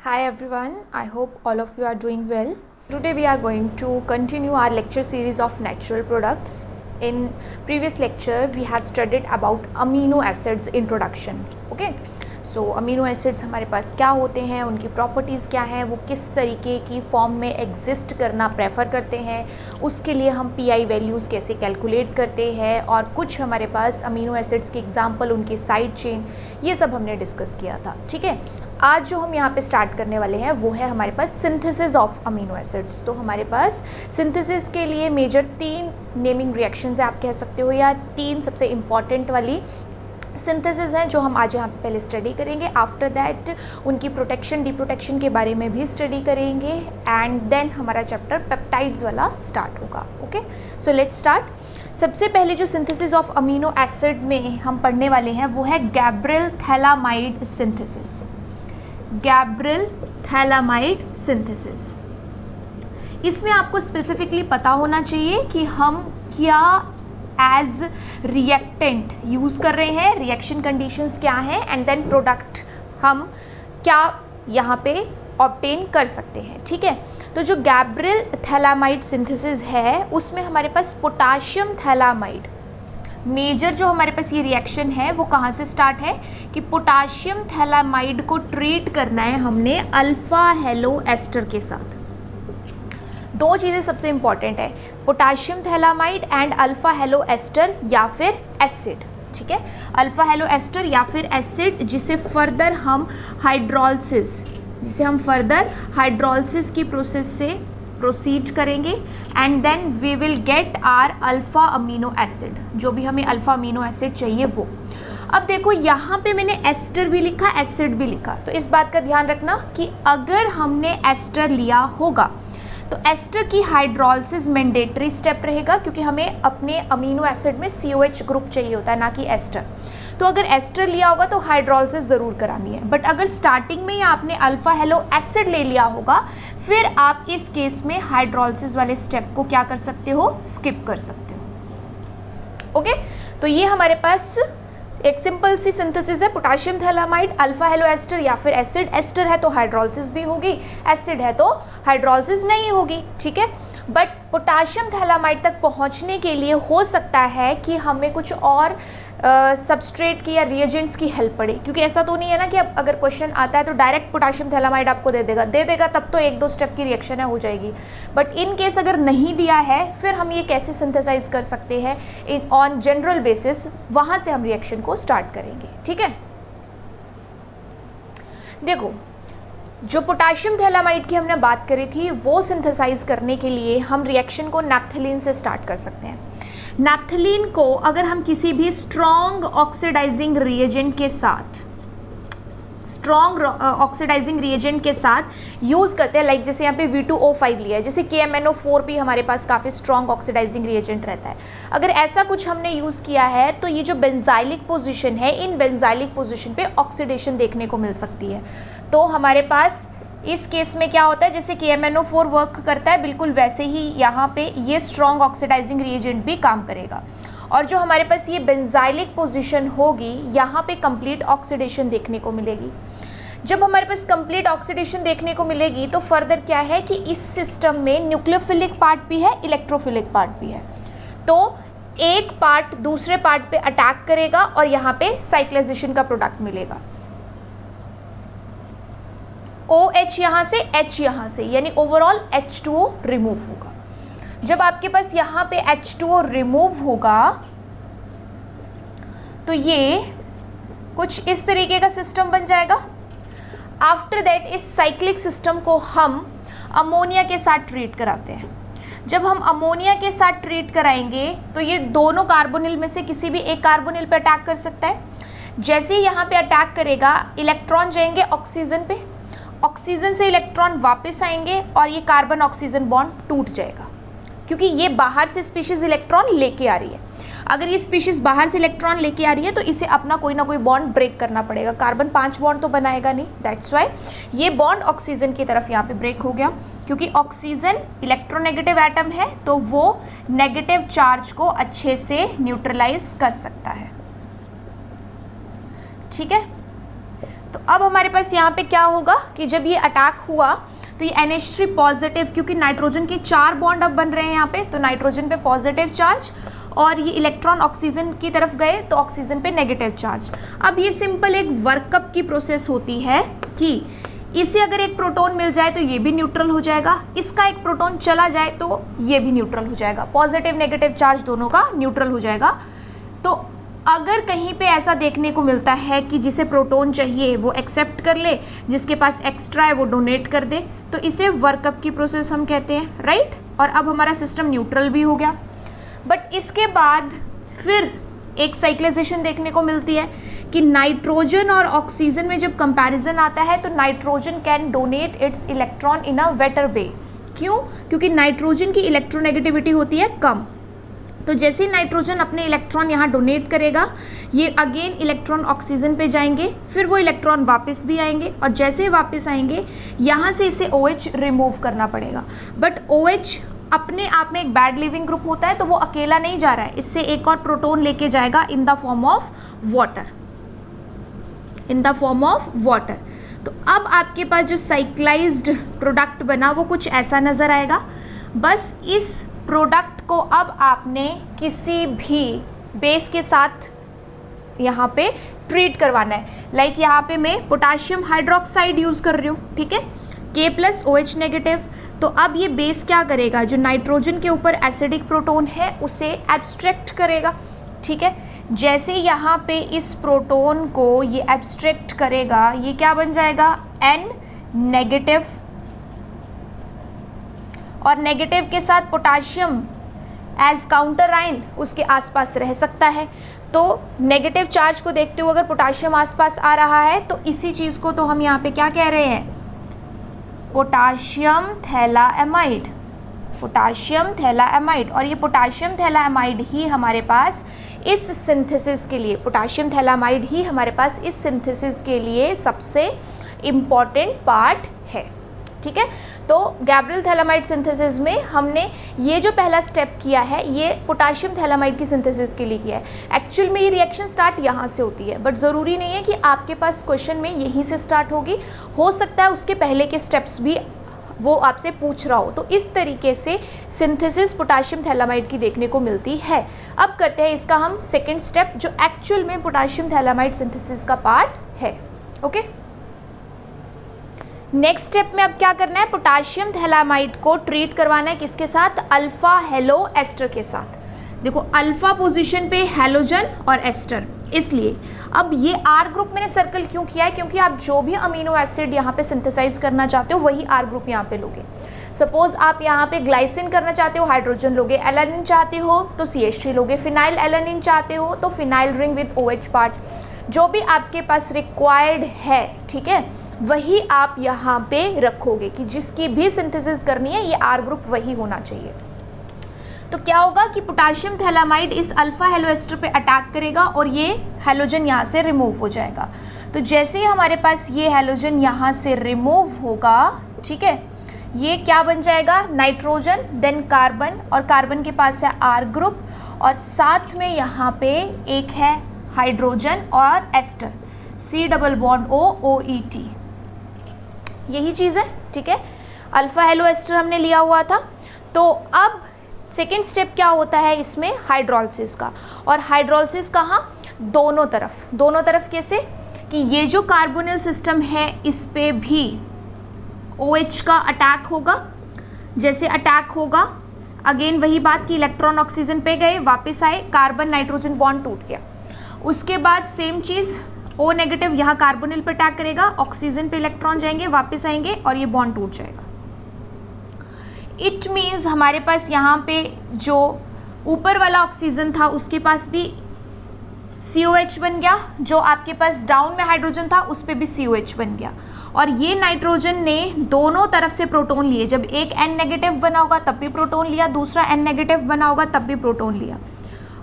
Hi everyone, I hope all of you are doing well. Today we are going to continue our lecture series of natural products. In previous lecture we have studied about amino acids introduction. Okay, so amino acids हमारे पास क्या होते हैं, उनकी properties क्या हैं, वो किस तरीके की फॉर्म में एग्जिस्ट करना प्रेफर करते हैं, उसके लिए हम पीआई वैल्यूज़ कैसे कैलकुलेट करते हैं, और कुछ हमारे पास अमीनो एसिड्स के एग्जांपल, उनकी साइड चेन, ये सब हमने डिस्कस किया था. ठीक है, आज जो हम यहाँ पे स्टार्ट करने वाले हैं वो है हमारे पास सिंथेसिस ऑफ अमीनो एसिड्स. तो हमारे पास सिंथेसिस के लिए मेजर 3 नेमिंग रिएक्शंस है, आप कह सकते हो, या 3 सबसे इम्पॉर्टेंट वाली सिंथेसिस हैं जो हम आज यहाँ पे पहले स्टडी करेंगे. आफ्टर दैट उनकी प्रोटेक्शन डिप्रोटेक्शन के बारे में भी स्टडी करेंगे, एंड देन हमारा चैप्टर पेप्टाइड्स वाला स्टार्ट होगा. Okay, so let's start. सबसे पहले जो सिंथेसिस ऑफ अमीनो एसिड में हम पढ़ने वाले हैं वो है Gabriel phthalimide synthesis. Gabriel phthalimide synthesis. इसमें आपको स्पेसिफिकली पता होना चाहिए कि हम क्या एज रिएक्टेंट यूज़ कर रहे हैं, रिएक्शन कंडीशंस क्या हैं, एंड देन प्रोडक्ट हम क्या यहाँ पे ऑब्टेन कर सकते हैं. ठीक है, तो जो गैब्रियल थैलामाइड सिंथेसिस है उसमें हमारे पास पोटाशियम थैलामाइड, मेजर जो हमारे पास ये रिएक्शन है वो कहाँ से स्टार्ट है कि पोटाशियम थैलामाइड को ट्रीट करना है हमने अल्फ़ा हेलो एस्टर के साथ. 2 चीज़ें सबसे इंपॉर्टेंट है, potassium phthalimide and alpha halo ester या फिर एसिड. ठीक है, अल्फ़ा हेलो एस्टर या फिर एसिड, जिसे फर्दर हम हाइड्रोलिसिस की प्रोसेस से प्रोसीड करेंगे, and then we will get are alpha amino acid, जो भी हमें अल्फ़ा अमीनो एसिड चाहिए वो. अब देखो यहाँ पे मैंने एस्टर भी लिखा, एसिड भी लिखा, तो इस बात का ध्यान रखना कि अगर हमने एस्टर लिया होगा तो एस्टर की हाइड्रोलिसिस मैंडेटरी स्टेप रहेगा, क्योंकि हमें अपने अमीनो एसिड में COH ग्रुप चाहिए होता है, ना कि एस्टर. तो अगर एस्टर लिया होगा तो हाइड्रोलिसिस ज़रूर करानी है. बट अगर स्टार्टिंग में ही आपने अल्फ़ा हेलो एसिड ले लिया होगा, फिर आप इस केस में हाइड्रोलिसिस वाले स्टेप को क्या कर सकते हो, स्किप कर सकते हो. ओके, तो ये हमारे पास एक सिंपल सी सिंथेसिस है, potassium phthalimide, alpha halo ester या फिर एसिड. एस्टर है तो हाइड्रोलिसिस भी होगी, एसिड है तो हाइड्रोलिसिस नहीं होगी. ठीक है, बट पोटाशियम थैलामाइड तक पहुंचने के लिए हो सकता है कि हमें कुछ और सबस्ट्रेट की या रिएजेंट्स की हेल्प पड़े, क्योंकि ऐसा तो नहीं है ना कि अब अगर क्वेश्चन आता है तो डायरेक्ट पोटाशियम थैलामाइड आपको दे देगा तब तो 1-2 स्टेप की रिएक्शन है हो जाएगी. बट इन केस अगर नहीं दिया है, फिर हम ये कैसे सिंथेसाइज कर सकते हैं ऑन जनरल बेसिस, वहाँ से हम रिएक्शन को स्टार्ट करेंगे. ठीक है, देखो जो पोटाशियम थैलामाइड की हमने बात करी थी वो सिंथेसाइज करने के लिए हम रिएक्शन को नैप्थलीन से स्टार्ट कर सकते हैं. नैप्थलीन को अगर हम किसी भी स्ट्रॉन्ग ऑक्सीडाइजिंग रिएजेंट के साथ यूज़ करते हैं, लाइक जैसे यहाँ पे V2O5 लिया है, जैसे KMnO4 भी हमारे पास काफ़ी स्ट्रॉन्ग ऑक्सीडाइजिंग रिएजेंट रहता है. अगर ऐसा कुछ हमने यूज़ किया है तो ये जो बेंजाइलिक पोजीशन है, इन बेंजाइलिक पोजीशन पे ऑक्सीडेशन देखने को मिल सकती है. तो हमारे पास इस केस में क्या होता है, जैसे KMnO4 वर्क करता है बिल्कुल वैसे ही यहाँ पे ये स्ट्रॉन्ग ऑक्सीडाइजिंग रिएजेंट भी काम करेगा. और जो हमारे पास ये बेंजाइलिक पोजीशन होगी, यहाँ पे कंप्लीट ऑक्सीडेशन देखने को मिलेगी. जब हमारे पास कंप्लीट ऑक्सीडेशन देखने को मिलेगी तो फर्दर क्या है कि इस सिस्टम में न्यूक्लियोफिलिक पार्ट भी है, इलेक्ट्रोफिलिक पार्ट भी है. तो एक पार्ट दूसरे पार्ट पे अटैक करेगा और यहाँ पे साइक्लाइजेशन का प्रोडक्ट मिलेगा. OH यहाँ से, H यहाँ से, यानी ओवरऑल H2O रिमूव होगा. जब आपके पास यहाँ पे H2O रिमूव होगा तो ये कुछ इस तरीके का सिस्टम बन जाएगा. आफ्टर दैट इस साइक्लिक सिस्टम को हम अमोनिया के साथ ट्रीट कराते हैं. जब हम अमोनिया के साथ ट्रीट कराएंगे तो ये दोनों कार्बोनिल में से किसी भी एक कार्बोनिल पे अटैक कर सकता है. जैसे ही यहाँ पे अटैक करेगा, इलेक्ट्रॉन जाएंगे ऑक्सीजन पे, ऑक्सीजन से इलेक्ट्रॉन वापस आएंगे और ये कार्बन ऑक्सीजन बॉन्ड टूट जाएगा, क्योंकि ये बाहर से स्पीशीज़ इलेक्ट्रॉन लेके आ रही है. अगर ये स्पीशीज़ बाहर से इलेक्ट्रॉन लेके आ रही है तो इसे अपना कोई ना कोई बॉन्ड ब्रेक करना पड़ेगा. कार्बन 5 बॉन्ड तो बनाएगा नहीं, दैट्स वाई ये बॉन्ड ऑक्सीजन की तरफ यहाँ पे ब्रेक हो गया, क्योंकि ऑक्सीजन इलेक्ट्रोनेगेटिव एटम है तो वो नेगेटिव चार्ज को अच्छे से न्यूट्रलाइज कर सकता है. ठीक है, तो अब हमारे पास यहाँ पे क्या होगा कि जब ये अटैक हुआ तो ये NH3 पॉजिटिव, क्योंकि नाइट्रोजन के 4 बॉन्ड अब बन रहे हैं यहाँ पे, तो नाइट्रोजन पे पॉजिटिव चार्ज और ये इलेक्ट्रॉन ऑक्सीजन की तरफ गए तो ऑक्सीजन पे नेगेटिव चार्ज। अब ये सिंपल एक वर्कअप की प्रोसेस होती है कि इसे अगर एक प्रोटॉन मिल जाए तो ये भी न्यूट्रल हो जाएगा, इसका एक प्रोटॉन चला जाए तो ये भी न्यूट्रल हो जाएगा, पॉजिटिव नेगेटिव चार्ज दोनों का न्यूट्रल हो जाएगा। तो अगर कहीं पे ऐसा देखने को मिलता है कि जिसे प्रोटॉन चाहिए वो एक्सेप्ट कर ले, जिसके पास एक्स्ट्रा है वो डोनेट कर दे, तो इसे वर्कअप की प्रोसेस हम कहते हैं, राइट। और अब हमारा सिस्टम न्यूट्रल भी हो गया। बट इसके बाद फिर एक साइक्लाइजेशन देखने को मिलती है कि नाइट्रोजन और ऑक्सीजन में जब कंपैरिजन आता है तो nitrogen can donate its electron in a better way. क्यों? क्योंकि नाइट्रोजन की इलेक्ट्रोनेगेटिविटी होती है कम। तो जैसे ही नाइट्रोजन अपने इलेक्ट्रॉन यहाँ डोनेट करेगा, ये अगेन इलेक्ट्रॉन ऑक्सीजन पे जाएंगे, फिर वो इलेक्ट्रॉन वापस भी आएंगे, और जैसे ही वापस आएंगे यहाँ से इसे OH रिमूव करना पड़ेगा। बट OH अपने आप में एक बैड लिविंग ग्रुप होता है, तो वो अकेला नहीं जा रहा है, इससे एक और प्रोटॉन लेके जाएगा in the form of water, in the form of water. तो अब आपके पास जो साइक्लाइज्ड प्रोडक्ट बना वो कुछ ऐसा नज़र आएगा। बस इस प्रोडक्ट को अब आपने किसी भी बेस के साथ यहाँ पे ट्रीट करवाना है। लाइक यहाँ पे मैं पोटाशियम हाइड्रोक्साइड यूज़ कर रही हूँ, ठीक है, K+OH नेगेटिव। तो अब ये बेस क्या करेगा, जो नाइट्रोजन के ऊपर एसिडिक प्रोटॉन है उसे एब्स्ट्रैक्ट करेगा, ठीक है। जैसे यहाँ पे इस प्रोटॉन को ये एब्स्ट्रैक्ट करेगा, ये क्या बन जाएगा, N नेगेटिव, और नेगेटिव के साथ पोटाशियम एज काउंटर आयन उसके आसपास रह सकता है। तो नेगेटिव चार्ज को देखते हुए अगर पोटाशियम आसपास आ रहा है तो इसी चीज़ को तो हम यहाँ पे क्या कह रहे हैं, पोटाशियम थैलाएमाइड, पोटाशियम थैलाएमाइड। और ये पोटाशियम थैलाएमाइड ही हमारे पास इस सिंथेसिस के लिए, पोटाशियम थैलामाइड ही हमारे पास इस सिंथेसिस के लिए सबसे इम्पॉर्टेंट पार्ट है, ठीक है। तो गैब्रियल थैलामाइड सिंथेसिस में हमने ये जो पहला स्टेप किया है ये पोटाशियम थैलामाइड की सिंथेसिस के लिए किया है। एक्चुअल में ये रिएक्शन स्टार्ट यहाँ से होती है, बट ज़रूरी नहीं है कि आपके पास क्वेश्चन में यहीं से स्टार्ट होगी, हो सकता है उसके पहले के स्टेप्स भी वो आपसे पूछ रहा हो। तो इस तरीके से सिंथेसिस पोटाशियम थैलामाइड की देखने को मिलती है। अब करते हैं इसका हम सेकेंड स्टेप, जो एक्चुअल में पोटाशियम थैलामाइड सिंथेसिस का पार्ट है, ओके। नेक्स्ट स्टेप में अब क्या करना है, पोटाशियम थैलामाइड को ट्रीट करवाना है किसके साथ, अल्फा हेलो एस्टर के साथ। देखो अल्फा पोजीशन पे हेलोजन और एस्टर, इसलिए अब ये R ग्रुप मैंने सर्कल क्यों किया है, क्योंकि आप जो भी अमीनो एसिड यहाँ पे सिंथेसाइज करना चाहते हो वही R ग्रुप यहाँ पे लोगे। सपोज आप यहाँ पे ग्लाइसिन करना चाहते हो, हाइड्रोजन लोगे, एलानिन चाहते हो तो CH3 लोगे, फिनाइल एलानिन चाहते हो तो phenyl ring with OH part, जो भी आपके पास रिक्वायर्ड है, ठीक है, वही आप यहाँ पे रखोगे कि जिसकी भी सिंथेसिस करनी है ये R ग्रुप वही होना चाहिए। तो क्या होगा कि पोटाशियम थैलामाइड इस अल्फा हेलो एस्टर पे अटैक करेगा और ये हेलोजन यहाँ से रिमूव हो जाएगा। तो जैसे ही हमारे पास ये हेलोजन यहाँ से रिमूव होगा, ठीक है, ये क्या बन जाएगा, नाइट्रोजन, देन कार्बन, और कार्बन के पास है R ग्रुप, और साथ में यहाँ पे एक है हाइड्रोजन और ester, C double bond O OET, यही चीज़ है, ठीक है। अल्फा हेलो एस्टर हमने लिया हुआ था। तो अब सेकेंड स्टेप क्या होता है इसमें, हाइड्रोलिसिस का। और हाइड्रोलिसिस कहाँ, दोनों तरफ, दोनों तरफ कैसे कि ये जो कार्बोनिल सिस्टम है इस पे भी OH का अटैक होगा। जैसे अटैक होगा अगेन वही बात कि इलेक्ट्रॉन ऑक्सीजन पे गए, वापस आए, कार्बन नाइट्रोजन बॉन्ड टूट गया। उसके बाद सेम चीज़ O नेगेटिव यहाँ कार्बोनिल पे अटैक करेगा, ऑक्सीजन पे इलेक्ट्रॉन जाएंगे, वापस आएंगे और ये बॉन्ड टूट जाएगा। इट मीन्स हमारे पास यहाँ पे जो ऊपर वाला ऑक्सीजन था उसके पास भी COH बन गया, जो आपके पास डाउन में हाइड्रोजन था उस पर भी COH बन गया, और ये नाइट्रोजन ने दोनों तरफ से प्रोटॉन लिए। जब एक N नेगेटिव बना होगा तब भी प्रोटॉन लिया, दूसरा N नेगेटिव बना होगा तब भी प्रोटॉन लिया।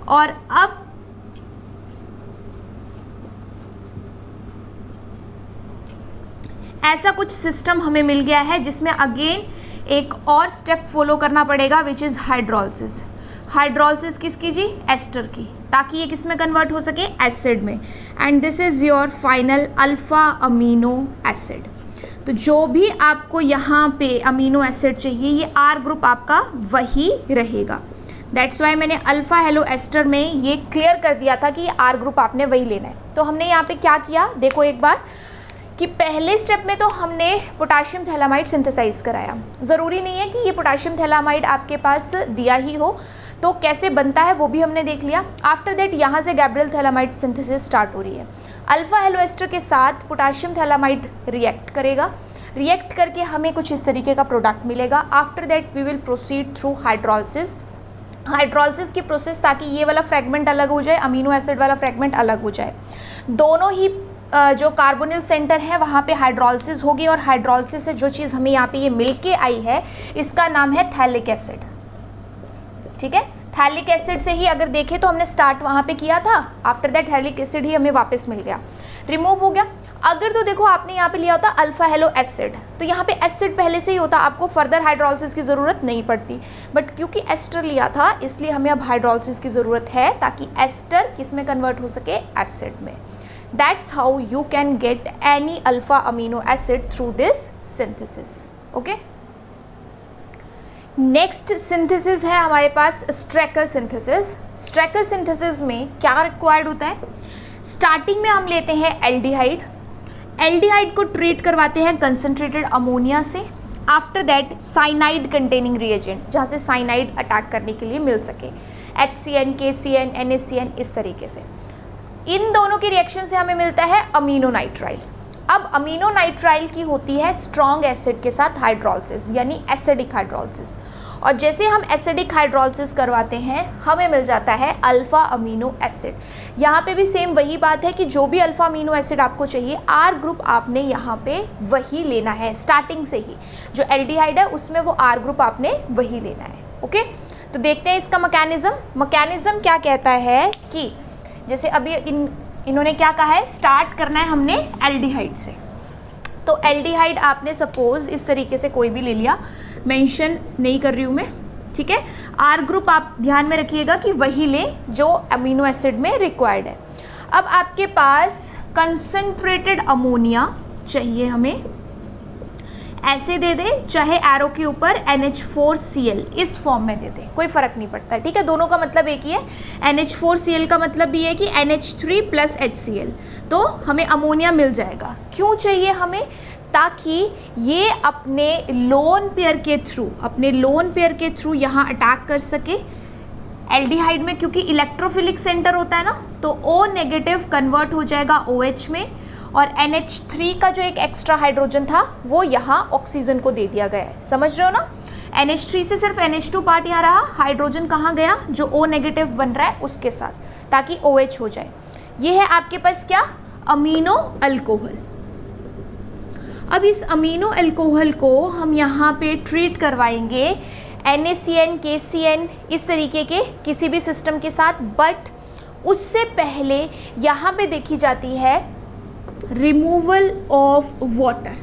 और अब ऐसा कुछ सिस्टम हमें मिल गया है जिसमें अगेन एक और स्टेप फॉलो करना पड़ेगा, विच इज़ हाइड्रोलिसिस। हाइड्रोलिसिस किसकी जी, एस्टर की, ताकि ये किस में कन्वर्ट हो सके, एसिड में। And this is your final alpha amino acid. तो जो भी आपको यहाँ पे अमीनो एसिड चाहिए ये आर ग्रुप आपका वही रहेगा। दैट्स वाई मैंने अल्फ़ा हेलो एस्टर में ये क्लियर कर दिया था कि आर ग्रुप आपने वही लेना है। तो हमने यहाँ पे क्या किया, देखो एक बार, कि पहले स्टेप में तो हमने पोटाशियम थैलामाइड सिंथेसाइज कराया। ज़रूरी नहीं है कि ये पोटाशियम थैलामाइड आपके पास दिया ही हो, तो कैसे बनता है वो भी हमने देख लिया। आफ्टर दैट यहाँ से गैब्रियल थैलामाइड सिंथेसिस स्टार्ट हो रही है। अल्फ़ा हेलो एस्टर के साथ पोटाशियम थैलामाइड रिएक्ट करेगा, रिएक्ट करके हमें कुछ इस तरीके का प्रोडक्ट मिलेगा। After that we will proceed through hydrolysis. Hydrolysis की प्रोसेस, ताकि ये वाला फ्रेगमेंट अलग हो जाए, अमीनो एसिड वाला फ्रेगमेंट अलग हो जाए। दोनों ही जो कार्बोनिल सेंटर है वहाँ पे हाइड्रोलिसिस होगी, और हाइड्रोलिसिस से जो चीज़ हमें यहाँ पे ये मिल के आई है इसका नाम है थैलिक एसिड। ठीक है, थैलिक एसिड से ही अगर देखें तो हमने स्टार्ट वहाँ पे किया था, आफ्टर दैट थैलिक एसिड ही हमें वापस मिल गया, रिमूव हो गया। अगर तो देखो आपने यहाँ पे लिया होता अल्फ़ा हेलो एसिड, तो यहाँ पे एसिड पहले से ही होता, आपको फर्दर हाइड्रोलिसिस की ज़रूरत नहीं पड़ती। बट क्योंकि एस्टर लिया था इसलिए हमें अब हाइड्रोलिसिस की ज़रूरत है, ताकि एस्टर किस में कन्वर्ट हो सके, एसिड में। That's how you can get any alpha amino acid through this synthesis. Okay, next synthesis है हमारे पास स्ट्रैकर सिंथेसिस। स्ट्रैकर सिंथेसिस में क्या रिक्वायर्ड होता है, स्टार्टिंग में हम लेते हैं एल्डिहाइड। एल्डिहाइड को ट्रीट करवाते हैं कंसनट्रेटेड अमोनिया से। After that cyanide containing reagent, जहाँ से साइनाइड अटैक करने के लिए मिल सके, HCN, KCN, NaCN, इस तरीके से। इन दोनों के रिएक्शन से हमें मिलता है अमीनो नाइट्राइल। अब अमीनो नाइट्राइल की होती है स्ट्रॉन्ग एसिड के साथ हाइड्रोलिसिस, यानी एसिडिक हाइड्रोलिसिस। और जैसे हम एसिडिक हाइड्रोलिसिस करवाते हैं हमें मिल जाता है अल्फ़ा अमीनो एसिड। यहाँ पे भी सेम वही बात है कि जो भी अल्फ़ा अमीनो एसिड आपको चाहिए, आर ग्रुप आपने यहाँ पे वही लेना है स्टार्टिंग से ही। जो एल्डिहाइड है उसमें वो आर ग्रुप आपने वही लेना है। ओके, तो देखते हैं इसका मैकेनिज्म क्या कहता है कि जैसे अभी इन्होंने क्या कहा है, स्टार्ट करना है हमने एल्डिहाइड से। तो एल्डिहाइड आपने सपोज इस तरीके से कोई भी ले लिया, मेंशन नहीं कर रही हूँ मैं, ठीक है। आर ग्रुप आप ध्यान में रखिएगा कि वही लें जो अमीनो एसिड में रिक्वायर्ड है। अब आपके पास कंसंट्रेटेड अमोनिया चाहिए हमें, ऐसे दे दे, चाहे एरो के ऊपर NH4Cl इस फॉर्म में दे दे, कोई फ़र्क नहीं पड़ता, ठीक है। दोनों का मतलब एक ही है। NH4Cl का मतलब भी है कि NH3 + HCl, तो हमें अमोनिया मिल जाएगा। क्यों चाहिए हमें, ताकि ये अपने लोन पेयर के थ्रू यहाँ अटैक कर सके एल्डिहाइड में, क्योंकि इलेक्ट्रोफिलिक सेंटर होता है ना, तो O- कन्वर्ट हो जाएगा OH में, और NH3 का जो एक एक्स्ट्रा हाइड्रोजन था वो यहाँ ऑक्सीजन को दे दिया गया है। समझ रहे हो ना, NH3 से सिर्फ NH2 पार्ट यहाँ रहा, हाइड्रोजन कहाँ गया, जो O- बन रहा है उसके साथ, ताकि OH हो जाए। ये है आपके पास क्या, अमीनो अल्कोहल। अब इस अमीनो अल्कोहल को हम यहाँ पे ट्रीट करवाएंगे NaCN, KCN इस तरीके के किसी भी सिस्टम के साथ। बट उससे पहले यहाँ पे देखी जाती है रिमूवल ऑफ वाटर,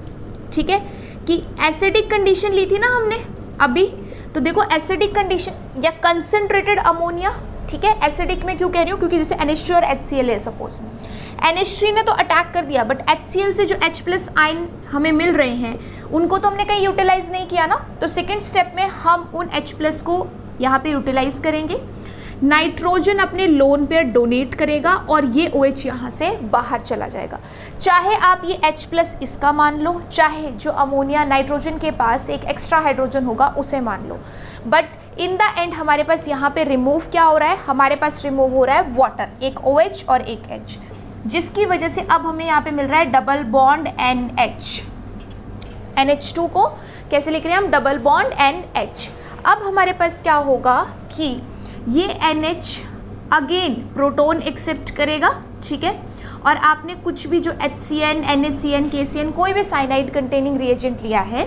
ठीक है, कि एसिडिक कंडीशन ली थी ना हमने अभी, तो देखो एसिडिक कंडीशन या कंसंट्रेटेड अमोनिया, ठीक है। एसिडिक में क्यों कह रही हूँ, क्योंकि जैसे NH3 और HCl है, सपोज NH3 ने तो अटैक कर दिया, बट HCl से जो H+ आयन हमें मिल रहे हैं उनको तो हमने कहीं यूटिलाइज नहीं किया ना, तो सेकेंड स्टेप में हम उन H+ को यहाँ पे यूटिलाइज करेंगे। नाइट्रोजन अपने लोन पेयर डोनेट करेगा और ये OH यहाँ से बाहर चला जाएगा। चाहे आप ये H+ इसका मान लो, चाहे जो अमोनिया नाइट्रोजन के पास एक एक्स्ट्रा हाइड्रोजन होगा उसे मान लो, बट इन द एंड हमारे पास यहाँ पे रिमूव क्या हो रहा है, हमारे पास रिमूव हो रहा है वाटर, एक OH और एक H, जिसकी वजह से अब हमें यहाँ पे मिल रहा है डबल बॉन्ड NH। NH2 को कैसे लिख रहे हैं हम, डबल बॉन्ड NH। अब हमारे पास क्या होगा कि ये NH अगेन प्रोटोन एक्सेप्ट करेगा, ठीक है, और आपने कुछ भी जो HCN, NaCN, KCN कोई भी साइनाइड कंटेनिंग रिएजेंट लिया है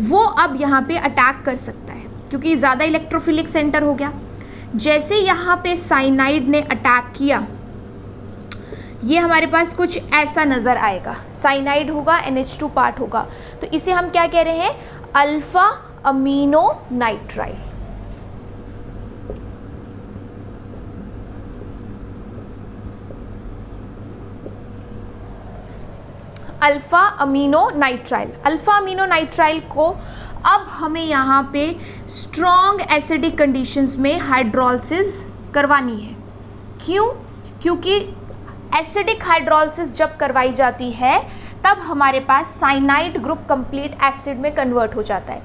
वो अब यहाँ पे अटैक कर सकता है, क्योंकि ज़्यादा इलेक्ट्रोफिलिक सेंटर हो गया। जैसे यहाँ पे साइनाइड ने अटैक किया, ये हमारे पास कुछ ऐसा नज़र आएगा, साइनाइड होगा, NH2 पार्ट होगा, तो इसे हम क्या कह रहे हैं, alpha amino nitrile. Alpha amino nitrile. Alpha amino nitrile को अब हमें यहाँ पे स्ट्रॉन्ग एसिडिक कंडीशंस में हाइड्रोलिसिस करवानी है। क्यों? क्योंकि एसिडिक हाइड्रोलिसिस जब करवाई जाती है तब हमारे पास साइनाइड ग्रुप कंप्लीट एसिड में कन्वर्ट हो जाता है।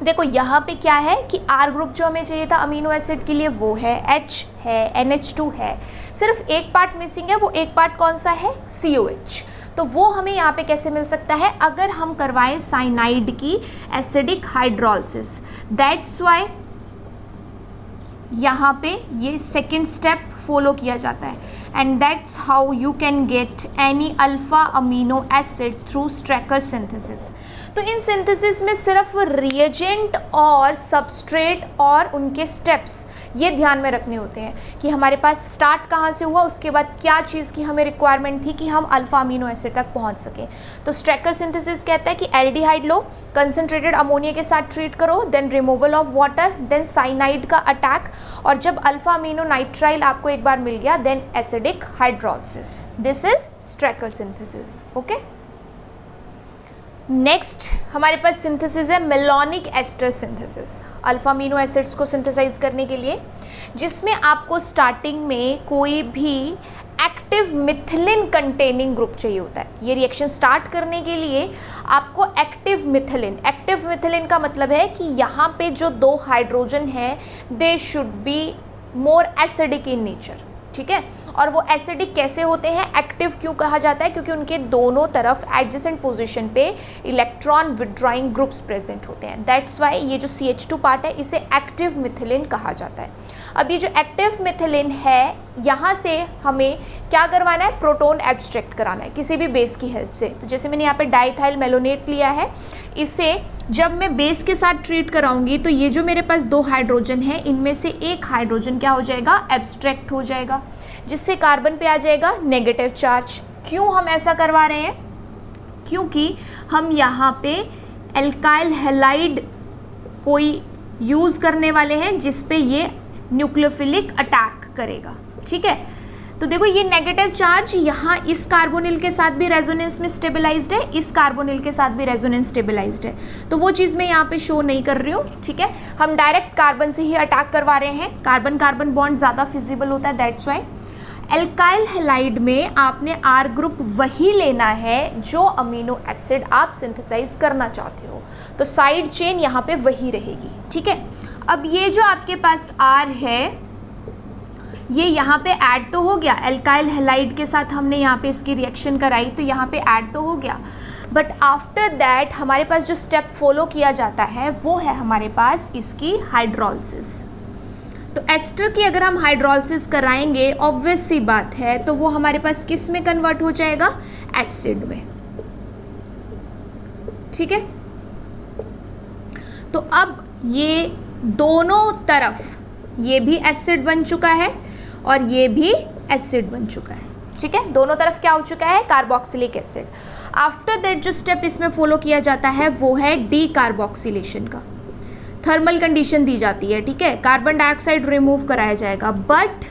देखो यहाँ पे क्या है कि आर ग्रुप जो हमें चाहिए था अमीनो एसिड के लिए वो है, H है, NH2 है, सिर्फ एक पार्ट मिसिंग है। वो एक पार्ट कौन सा है? COH। तो वो हमें यहाँ पे कैसे मिल सकता है? अगर हम करवाएं साइनाइड की एसिडिक हाइड्रोलिसिस। दैट्स वाई यहाँ पे ये सेकेंड स्टेप फॉलो किया जाता है, and that's how you can get any alpha amino acid through Strecker synthesis. तो इन सिंथेसिस में सिर्फ रिएजेंट और सबस्ट्रेट और उनके स्टेप्स ये ध्यान में रखने होते हैं कि हमारे पास स्टार्ट कहाँ से हुआ, उसके बाद क्या चीज़ की हमें रिक्वायरमेंट थी कि हम अल्फा अमीनो एसिड तक पहुँच सकें। तो स्ट्रैकर सिंथेसिस कहता है कि एल्डिहाइड लो, कंसनट्रेटेड अमोनिया के साथ ट्रीट करो, then removal of water, then cyanide का अटैक, और जब अल्फा अमीनो नाइट्राइल आपको एक बार मिल गया then acidic hydrolysis. This is Strecker synthesis. Okay, next हमारे पास सिंथेसिस है malonic ester synthesis, alpha amino acids को सिंथेसाइज करने के लिए, जिसमें आपको स्टार्टिंग में कोई भी एक्टिव मिथिलिन कंटेनिंग ग्रुप चाहिए होता है। ये रिएक्शन स्टार्ट करने के लिए आपको एक्टिव मिथिलिन का मतलब है कि यहाँ पे जो दो हाइड्रोजन है they should be more acidic in nature, ठीक है। और वो एसिडिक कैसे होते हैं? एक्टिव क्यों कहा जाता है? क्योंकि उनके दोनों तरफ एडजेसेंट पोजीशन पे इलेक्ट्रॉन विड्रॉइंग ग्रुप्स प्रेजेंट होते हैं। दैट्स वाई ये जो CH2 पार्ट है इसे एक्टिव मिथिलिन कहा जाता है। अब ये जो एक्टिव मिथिलिन है यहाँ से हमें क्या करवाना है? प्रोटॉन एब्स्ट्रैक्ट कराना है किसी भी बेस की हेल्प से। तो जैसे मैंने यहाँ पे डाइथाइल मेलोनेट लिया है, इसे जब मैं बेस के साथ ट्रीट कराऊंगी तो ये जो मेरे पास दो हाइड्रोजन है इनमें से एक हाइड्रोजन क्या हो जाएगा? एब्स्ट्रैक्ट हो जाएगा, जिससे कार्बन पे आ जाएगा नेगेटिव चार्ज। क्यों हम ऐसा करवा रहे हैं? क्योंकि हम यहाँ पे एल्काइल हैलाइड कोई यूज़ करने वाले हैं जिस पे ये न्यूक्लियोफिलिक अटैक करेगा, ठीक है। तो देखो ये नेगेटिव चार्ज यहाँ इस कार्बोनिल के साथ भी रेजोनेंस में स्टेबलाइज्ड है, इस कार्बोनिल के साथ भी रेजोनेंस स्टेबलाइज्ड है। तो वो चीज़ मैं यहाँ पे शो नहीं कर रही हूँ, ठीक है। हम डायरेक्ट कार्बन से ही अटैक करवा रहे हैं, कार्बन कार्बन बॉन्ड ज़्यादा फिजिबल होता है। दैट्स वाई एल्काइल हैलाइड में आपने आर ग्रुप वही लेना है जो अमीनो एसिड आप सिंथेसाइज करना चाहते हो, तो साइड चेन यहाँ पे वही रहेगी, ठीक है। अब ये जो आपके पास आर है ये यहाँ पे ऐड तो हो गया, एल्काइल हैलाइड के साथ हमने यहाँ पे इसकी रिएक्शन कराई तो यहाँ पे ऐड तो हो गया, बट आफ्टर दैट हमारे पास जो स्टेप फॉलो किया जाता है वो है हमारे पास इसकी हाइड्रोलिसिस। तो एस्टर की अगर हम हाइड्रोलिसिस कराएंगे ऑब्वियस सी बात है तो वो हमारे पास किस में कन्वर्ट हो जाएगा? एसिड में, ठीक है। तो अब ये दोनों तरफ ये भी एसिड बन चुका है और ये भी एसिड बन चुका है, ठीक है। दोनों तरफ क्या हो चुका है? Carboxylic acid. आफ्टर दैट जो स्टेप इसमें फॉलो किया जाता है वो है डी कार्बोक्सिलेशन का। थर्मल कंडीशन दी जाती है, ठीक है, कार्बन डाइऑक्साइड रिमूव कराया जाएगा। बट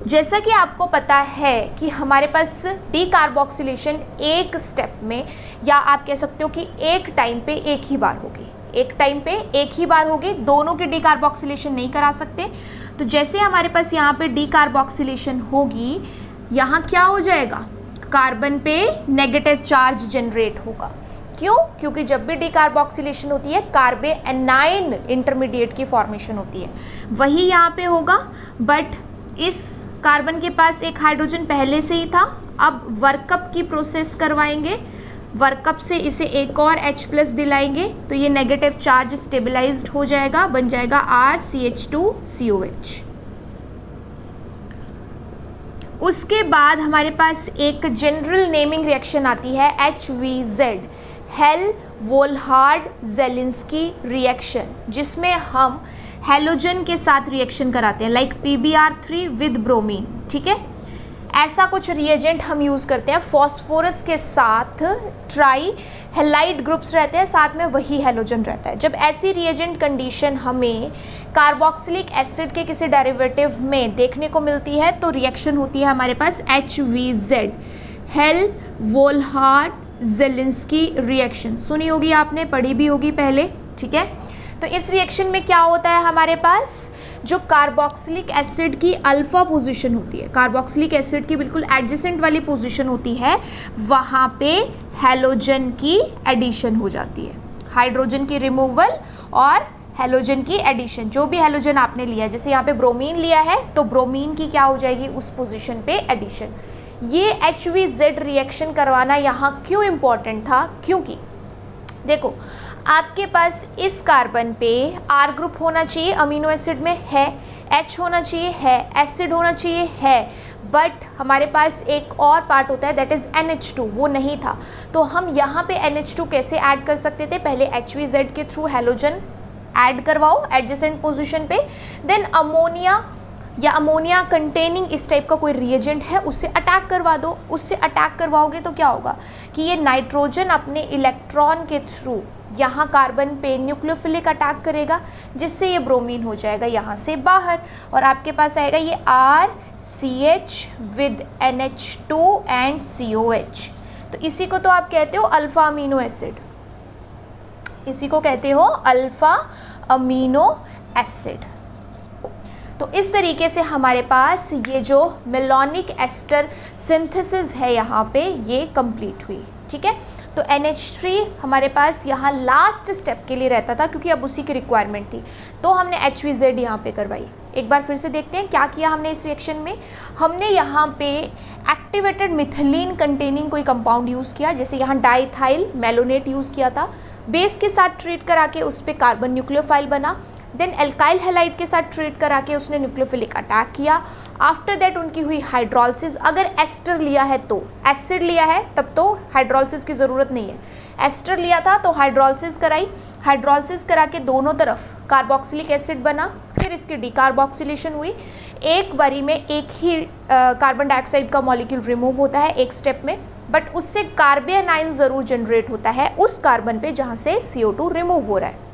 जैसा कि आपको पता है कि हमारे पास डी कार्बोक्सिलेशन एक स्टेप में या आप कह सकते हो कि एक टाइम पे एक ही बार होगी, एक टाइम पे एक ही बार होगी, दोनों की डी कार्बोक्सिलेशन नहीं करा सकते। तो जैसे हमारे पास यहाँ पे डी कार्बोक्सिलेशन होगी, यहाँ क्या हो जाएगा? कार्बन पे नेगेटिव चार्ज जनरेट होगा। क्यों? क्योंकि जब भी डी कार्बोक्सिलेशन होती है कार्बे एनाइन इंटरमीडिएट की फॉर्मेशन होती है, वही यहाँ पे होगा। बट इस कार्बन के पास एक हाइड्रोजन पहले से ही था, अब वर्कअप की प्रोसेस करवाएंगे, वर्कअप से इसे एक और H+ दिलाएंगे तो ये नेगेटिव चार्ज स्टेबलाइज्ड हो जाएगा, बन जाएगा RCH2COH। उसके बाद हमारे पास एक जनरल नेमिंग रिएक्शन आती है HVZ, हेल वोल्हार्ड जेलिंस्की रिएक्शन, जिसमें हम हेलोजन के साथ रिएक्शन कराते हैं, लाइक PbR3 विद ब्रोमीन, ठीक है। ऐसा कुछ रिएजेंट हम यूज़ करते हैं, फॉस्फोरस के साथ ट्राई हेलाइड ग्रुप्स रहते हैं, साथ में वही हेलोजन रहता है। जब ऐसी रिएजेंट कंडीशन हमें कार्बोक्सिलिक एसिड के किसी डेरिवेटिव में देखने को मिलती है तो रिएक्शन होती है हमारे पास HVZ, हेल वोल्हार्ड जेलिंस्की रिएक्शन सुनी होगी आपने, पढ़ी भी होगी पहले, ठीक है। तो इस रिएक्शन में क्या होता है, हमारे पास जो कार्बोक्सिलिक एसिड की अल्फा पोजीशन होती है, कार्बोक्सिलिक एसिड की बिल्कुल एडजेसेंट वाली पोजीशन होती है, वहाँ पे हैलोजन की एडिशन हो जाती है, हाइड्रोजन की रिमूवल और हैलोजन की एडिशन। जो भी हैलोजन आपने लिया, जैसे यहाँ पे ब्रोमीन लिया है तो ब्रोमीन की क्या हो जाएगी उस पोजीशन पे एडिशन। ये HVZ रिएक्शन करवाना यहाँ क्यों इम्पॉर्टेंट था, क्योंकि देखो आपके पास इस कार्बन पे R ग्रुप होना चाहिए, अमीनो एसिड में है, H होना चाहिए है, एसिड होना चाहिए है, बट हमारे पास एक और पार्ट होता है दैट इज़ NH2, वो नहीं था। तो हम यहाँ पे NH2 कैसे ऐड कर सकते थे, पहले HVZ के थ्रू हैलोजन ऐड करवाओ एडजेसेंट पोजीशन पे, देन अमोनिया या अमोनिया कंटेनिंग इस टाइप का कोई रिएजेंट है उससे अटैक करवा दो। उससे अटैक करवाओगे तो क्या होगा कि ये नाइट्रोजन अपने इलेक्ट्रॉन के थ्रू यहाँ कार्बन पे न्यूक्लियोफिलिक अटैक करेगा, जिससे ये ब्रोमीन हो जाएगा यहाँ से बाहर और आपके पास आएगा ये RCH with NH2 and COH। तो इसी को तो आप कहते हो अल्फा अमीनो एसिड, इसी को कहते हो अल्फा अमीनो एसिड। तो इस तरीके से हमारे पास ये जो मेलोनिक एस्टर सिंथेसिस है यहाँ पे ये कंप्लीट हुई, ठीक है। तो NH3 हमारे पास यहाँ लास्ट स्टेप के लिए रहता था क्योंकि अब उसी की रिक्वायरमेंट थी, तो हमने HVZ यहाँ पे करवाई। एक बार फिर से देखते हैं क्या किया हमने इस रिएक्शन में। हमने यहाँ पे एक्टिवेटेड मिथिलीन कंटेनिंग कोई कंपाउंड यूज़ किया, जैसे यहाँ डाइथाइल मेलोनेट यूज़ किया था, बेस के साथ ट्रीट करा के उस पर कार्बन न्यूक्लियोफाइल बना, देन एल्काइल हैलाइड के साथ ट्रीट करा के उसने न्यूक्लियोफिलिक अटैक किया। आफ्टर दैट उनकी हुई हाइड्रोलिसिस। अगर एस्टर लिया है तो, एसिड लिया है तब तो हाइड्रोलिसिस की ज़रूरत नहीं है, एस्टर लिया था तो हाइड्रोलिसिस कराई, हाइड्रोलिसिस करा के दोनों तरफ कार्बोक्सिलिक एसिड बना, फिर इसकी डिकार्बोक्सिलेशन हुई। एक बारी में एक ही कार्बन डाइऑक्साइड का मॉलिक्यूल रिमूव होता है एक स्टेप में, बट उससे कार्बन आयन ज़रूर जनरेट होता है उस कार्बन पे जहाँ से CO2 रिमूव हो रहा है।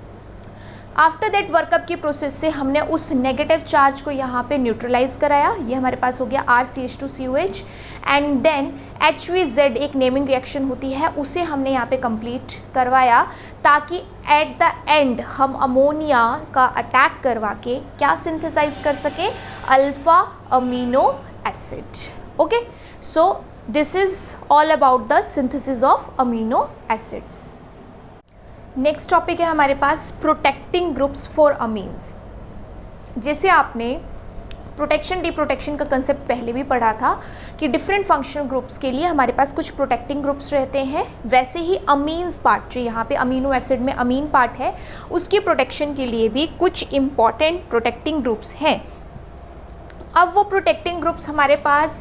आफ्टर दैट वर्कअप की प्रोसेस से हमने उस नेगेटिव चार्ज को यहाँ पे न्यूट्रलाइज कराया, ये हमारे पास हो गया RCH2COH एंड देन HVZ एक नेमिंग रिएक्शन होती है उसे हमने यहाँ पे कंप्लीट करवाया, ताकि एट द एंड हम अमोनिया का अटैक करवा के क्या सिंथेसाइज कर सके, alpha amino acid. Okay, so this is all about the synthesis of amino acids. Next topic है हमारे पास प्रोटेक्टिंग ग्रुप्स फॉर अमीन्स। जैसे आपने प्रोटेक्शन डी प्रोटेक्शन का कंसेप्ट पहले भी पढ़ा था कि डिफरेंट फंक्शनल ग्रुप्स के लिए हमारे पास कुछ प्रोटेक्टिंग ग्रुप्स रहते हैं, वैसे ही अमीन्स पार्ट जो यहाँ पे अमीनो एसिड में अमीन पार्ट है उसकी प्रोटेक्शन के लिए भी कुछ इम्पॉर्टेंट प्रोटेक्टिंग ग्रुप्स हैं। अब वो प्रोटेक्टिंग ग्रुप्स हमारे पास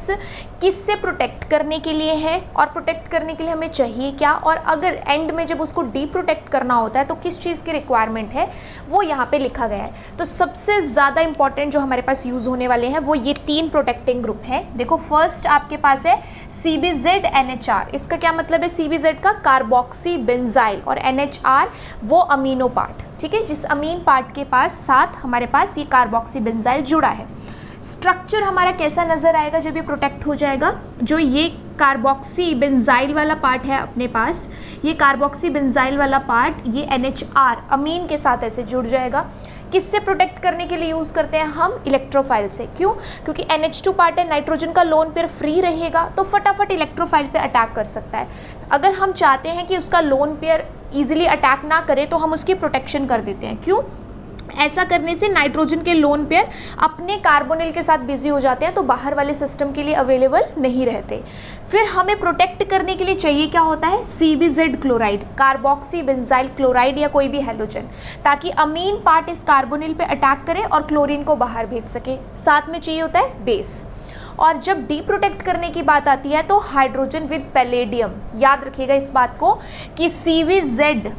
किससे प्रोटेक्ट करने के लिए है और प्रोटेक्ट करने के लिए हमें चाहिए क्या, और अगर एंड में जब उसको डी प्रोटेक्ट करना होता है तो किस चीज़ की रिक्वायरमेंट है, वो यहाँ पे लिखा गया है। तो सबसे ज़्यादा इंपॉर्टेंट जो हमारे पास यूज़ होने वाले हैं वो ये 3 प्रोटेक्टिंग ग्रुप हैं। देखो फर्स्ट आपके पास है CBZ-NHR। इसका क्या मतलब है, CBZ का कार्बोक्सी बेंजाइल और NHR वो अमीनो पार्ट, ठीक है, जिस अमीन पार्ट के पास साथ हमारे पास ये कार्बोक्सी बेंजाइल जुड़ा है। स्ट्रक्चर हमारा कैसा नज़र आएगा जब ये प्रोटेक्ट हो जाएगा, जो ये कार्बोक्सी बेंजाइल वाला पार्ट है अपने पास, ये कार्बोक्सी बेंजाइल वाला पार्ट ये NHR अमीन के साथ ऐसे जुड़ जाएगा। किससे प्रोटेक्ट करने के लिए यूज़ करते हैं हम, इलेक्ट्रोफाइल से। क्यों, क्योंकि NH2 पार्ट है, नाइट्रोजन का लोन पेयर फ्री रहेगा तो फटाफट इलेक्ट्रोफाइल पे अटैक कर सकता है। अगर हम चाहते हैं कि उसका लोन पेयर ईजिली अटैक ना करे तो हम उसकी प्रोटेक्शन कर देते हैं। क्यों, ऐसा करने से नाइट्रोजन के लोन पेयर अपने कार्बोनिल के साथ बिजी हो जाते हैं तो बाहर वाले सिस्टम के लिए अवेलेबल नहीं रहते। फिर हमें प्रोटेक्ट करने के लिए चाहिए क्या होता है, CBZ chloride, carboxy benzyl chloride या कोई भी हैलोजन, ताकि अमीन पार्ट इस कार्बोनिल पे अटैक करे और क्लोरीन को बाहर भेज सके। साथ में चाहिए होता है बेस। और जब डी प्रोटेक्ट करने की बात आती है तो हाइड्रोजन विद पैलेडियम, याद रखिएगा इस बात को कि CBZ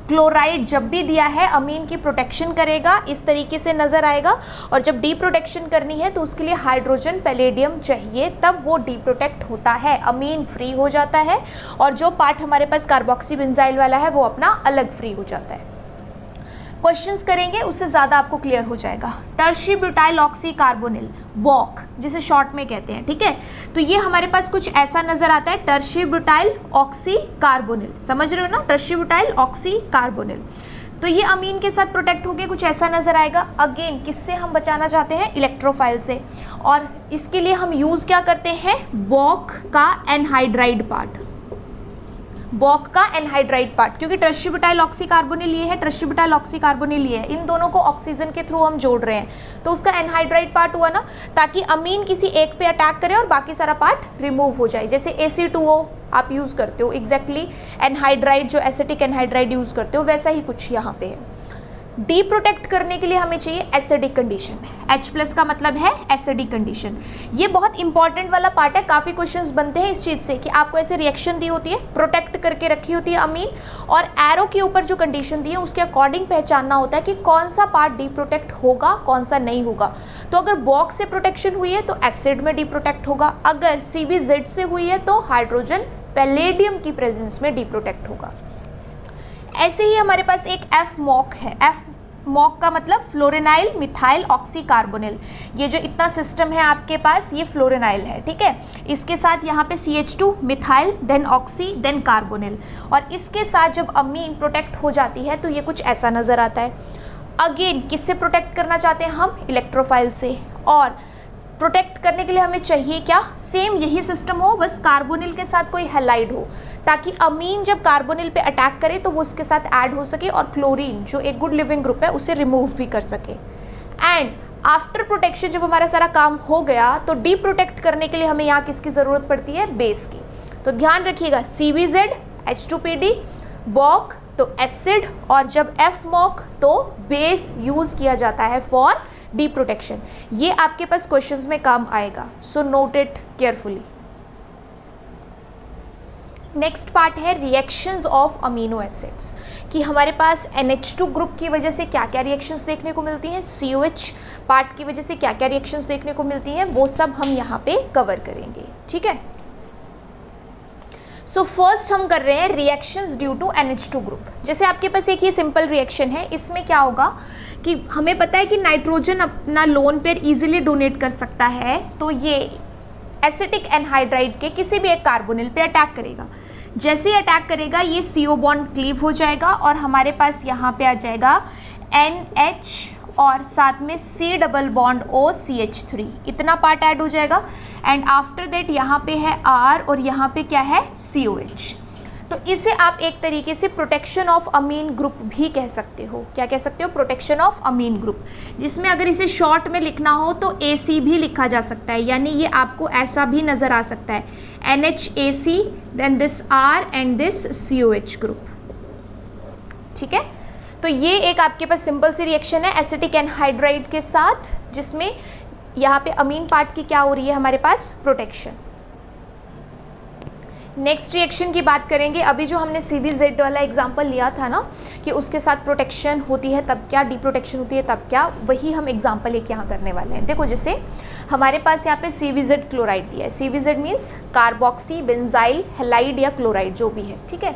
क्लोराइड जब भी दिया है अमीन की प्रोटेक्शन करेगा, इस तरीके से नज़र आएगा, और जब डी प्रोटेक्शन करनी है तो उसके लिए हाइड्रोजन पैलेडियम चाहिए, तब वो डी प्रोटेक्ट होता है, अमीन फ्री हो जाता है और जो पार्ट हमारे पास कार्बोक्सी बेंजाइल वाला है वो अपना अलग फ्री हो जाता है। क्वेश्चंस करेंगे उससे ज़्यादा आपको क्लियर हो जाएगा। टर्शी ब्यूटाइल ऑक्सी कार्बोनिल, बॉक जिसे शॉर्ट में कहते हैं, ठीक है। तो ये हमारे पास कुछ ऐसा नज़र आता है, टर्शी ब्यूटाइल ऑक्सी कार्बोनिल, समझ रहे हो ना, टर्शी ब्यूटाइल ऑक्सी कार्बोनिल। तो ये अमीन के साथ प्रोटेक्ट होके कुछ ऐसा नज़र आएगा। अगेन किससे हम बचाना चाहते हैं, इलेक्ट्रोफाइल से, और इसके लिए हम यूज़ क्या करते हैं, बॉक का एनहाइड्राइड पार्ट, बॉक का एनहाइड्राइड पार्ट, क्योंकि टर्शी ब्यूटाइल ऑक्सी कार्बोनिल ये है, टर्शी ब्यूटाइल ऑक्सी कार्बोनिल ये है, इन दोनों को ऑक्सीजन के थ्रू हम जोड़ रहे हैं, तो उसका एनहाइड्राइड पार्ट हुआ ना, ताकि अमीन किसी एक पे अटैक करे और बाकी सारा पार्ट रिमूव हो जाए। जैसे AC2O आप यूज़ करते हो, एग्जैक्टली एनहाइड्राइड जो एसिटिक एनहाइड्राइड यूज़ करते हो, वैसा ही कुछ यहाँ पे है। डी प्रोटेक्ट करने के लिए हमें चाहिए एसिडिक कंडीशन, H+ का मतलब है एसिडिक कंडीशन। ये बहुत इंपॉर्टेंट वाला पार्ट है, काफ़ी क्वेश्चंस बनते हैं इस चीज़ से कि आपको ऐसे रिएक्शन दी होती है, प्रोटेक्ट करके रखी होती है अमीन, और एरो के ऊपर जो कंडीशन दी है उसके अकॉर्डिंग पहचानना होता है कि कौन सा पार्ट डी प्रोटेक्ट होगा, कौन सा नहीं होगा। तो अगर बॉक्स से प्रोटेक्शन हुई है तो एसिड में डी प्रोटेक्ट होगा, अगर CBZ से हुई है तो हाइड्रोजन पैलेडियम की प्रेजेंस में डी प्रोटेक्ट होगा। ऐसे ही हमारे पास एक FMOC है, FMOC का मतलब फ्लोरेनाइल मिथाइल ऑक्सी कार्बोनिल। ये जो इतना सिस्टम है आपके पास, ये फ्लोरेनाइल है, ठीक है। इसके साथ यहाँ पे CH2 methyl, then oxy, then carbonyl, और इसके साथ जब अमीन प्रोटेक्ट हो जाती है तो ये कुछ ऐसा नज़र आता है। अगेन किससे प्रोटेक्ट करना चाहते हैं हम, इलेक्ट्रोफाइल से, और प्रोटेक्ट करने के लिए हमें चाहिए क्या, सेम यही सिस्टम हो, बस कार्बोनिल के साथ कोई हैलाइड हो, ताकि अमीन जब कार्बोनिल पे अटैक करे तो वो उसके साथ ऐड हो सके और क्लोरीन जो एक गुड लिविंग ग्रुप है उसे रिमूव भी कर सके। एंड आफ्टर प्रोटेक्शन जब हमारा सारा काम हो गया तो डी प्रोटेक्ट करने के लिए हमें यहाँ किसकी ज़रूरत पड़ती है, बेस की। तो ध्यान रखिएगा, CBZ H2PD, बॉक तो एसिड, और जब FMOC तो बेस यूज़ किया जाता है फॉर डी प्रोटेक्शन। ये आपके पास क्वेश्चंस में काम आएगा, so note it carefully. Next part है रिएक्शंस ऑफ अमीनो एसिड्स, कि हमारे पास NH2 ग्रुप की वजह से क्या क्या रिएक्शंस देखने को मिलती हैं, COH पार्ट की वजह से क्या क्या रिएक्शंस देखने को मिलती हैं, वो सब हम यहाँ पे कवर करेंगे, ठीक है। सो फर्स्ट हम कर रहे हैं reactions due to NH2 group. जैसे आपके पास एक ये सिंपल रिएक्शन है, इसमें क्या होगा कि हमें पता है कि नाइट्रोजन अपना लोन पेयर इजीली डोनेट कर सकता है, तो ये एसिटिक एनहाइड्राइड के किसी भी एक कार्बोनिल पे अटैक करेगा। जैसे ही अटैक करेगा ये CO बॉन्ड क्लीव हो जाएगा और हमारे पास यहाँ पे आ जाएगा NH और साथ में C double bond O CH3, इतना पार्ट ऐड हो जाएगा। एंड आफ्टर दैट यहाँ पे है R और यहाँ पे क्या है, COH। तो इसे आप एक तरीके से प्रोटेक्शन ऑफ अमीन ग्रुप भी कह सकते हो। क्या कह सकते हो, प्रोटेक्शन ऑफ अमीन ग्रुप, जिसमें अगर इसे शॉर्ट में लिखना हो तो AC भी लिखा जा सकता है, यानी ये आपको ऐसा भी नज़र आ सकता है, NHAC, then this R and this COH group, ठीक है। तो ये एक आपके पास सिंपल सी रिएक्शन है एसिटिक एनहाइड्राइड के साथ, जिसमें यहाँ पे अमीन पार्ट की क्या हो रही है हमारे पास, प्रोटेक्शन। नेक्स्ट रिएक्शन की बात करेंगे। अभी जो हमने CBZ वाला एग्जांपल लिया था ना कि उसके साथ प्रोटेक्शन होती है तब क्या, डी प्रोटेक्शन होती है तब क्या, वही हम एग्जांपल एक यहाँ करने वाले हैं। देखो जैसे हमारे पास यहाँ पे CBZ क्लोराइड दिया है, CBZ means carboxy benzyl halide या क्लोराइड जो भी है, ठीक है।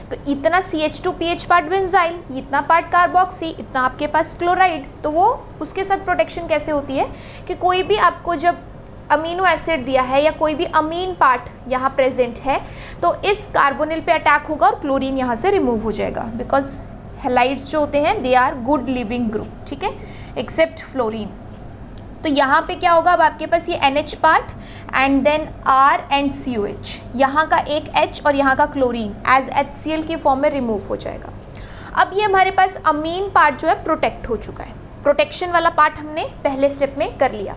तो इतना CH2PH पार्ट बेंजाइल, इतना पार्ट कार्बोक्सी, इतना आपके पास क्लोराइड, तो वो उसके साथ प्रोटेक्शन कैसे होती है कि कोई भी आपको जब अमीनो एसिड दिया है या कोई भी अमीन पार्ट यहाँ प्रेजेंट है तो इस कार्बोनिल पे अटैक होगा और क्लोरीन यहाँ से रिमूव हो जाएगा, बिकॉज हैलाइड्स जो होते हैं they are good leaving group, ठीक है, एक्सेप्ट फ्लोरीन। तो यहाँ पे क्या होगा, अब आपके पास ये NH part and then R and COH, यहाँ का एक H और यहाँ का क्लोरीन एज HCl की फॉर्म में रिमूव हो जाएगा। अब ये हमारे पास अमीन पार्ट जो है प्रोटेक्ट हो चुका है, प्रोटेक्शन वाला पार्ट हमने पहले स्टेप में कर लिया।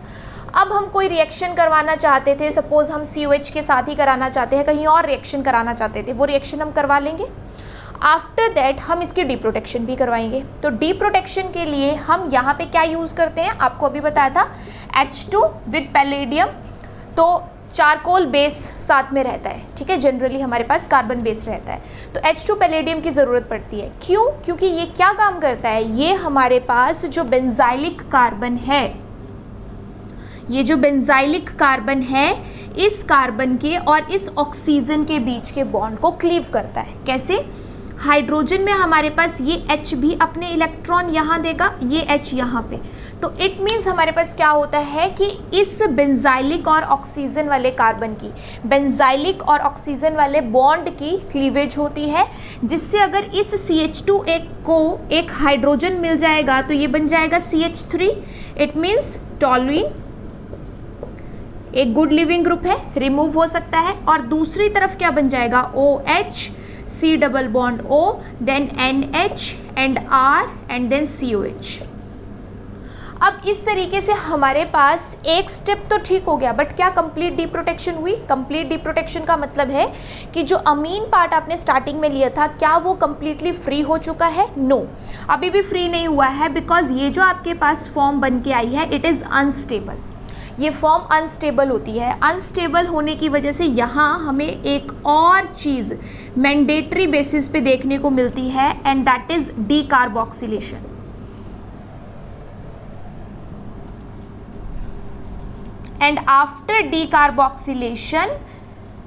अब हम कोई रिएक्शन करवाना चाहते थे, सपोज हम COH के साथ ही कराना चाहते हैं, कहीं और रिएक्शन कराना चाहते थे, वो रिएक्शन हम करवा लेंगे। आफ्टर दैट हम इसकी डी प्रोटेक्शन भी करवाएंगे। तो डी प्रोटेक्शन के लिए हम यहाँ पे क्या यूज़ करते हैं, आपको अभी बताया था H2 विद पैलेडियम, तो चारकोल बेस साथ में रहता है, ठीक है, जनरली हमारे पास कार्बन बेस रहता है, तो H2 पैलेडियम की ज़रूरत पड़ती है। क्यों, क्योंकि ये क्या काम करता है, ये हमारे पास जो बेंजाइलिक कार्बन है, ये जो बेंजाइलिक कार्बन है, इस कार्बन के और इस ऑक्सीजन के बीच के बॉन्ड को क्लीव करता है। कैसे, हाइड्रोजन में हमारे पास ये H भी अपने इलेक्ट्रॉन यहाँ देगा, ये H यहाँ पे, तो इट मीन्स हमारे पास क्या होता है कि इस बेंजाइलिक और ऑक्सीजन वाले कार्बन की, बेंजाइलिक और ऑक्सीजन वाले बॉन्ड की क्लीवेज होती है, जिससे अगर इस CH2 को एक हाइड्रोजन मिल जाएगा तो ये बन जाएगा CH3। इट मीन्स टॉलुइन एक गुड लिविंग ग्रुप है, रिमूव हो सकता है, और दूसरी तरफ क्या बन जाएगा OH, C double bond O, then NH and R and then COH। अब इस तरीके से हमारे पास एक स्टेप तो ठीक हो गया, बट क्या कंप्लीट डिप्रोटेक्शन हुई? कंप्लीट डिप्रोटेक्शन का मतलब है कि जो अमीन पार्ट आपने स्टार्टिंग में लिया था, क्या वो कंप्लीटली फ्री हो चुका है? नो, अभी भी फ्री नहीं हुआ है, बिकॉज ये जो आपके पास फॉर्म बन के आई है इट इज़ अनस्टेबल। ये फॉर्म अनस्टेबल होती है। अनस्टेबल होने की वजह से यहाँ हमें एक और चीज़ मैंडेटरी बेसिस पे देखने को मिलती है, and that is decarboxylation. And after decarboxylation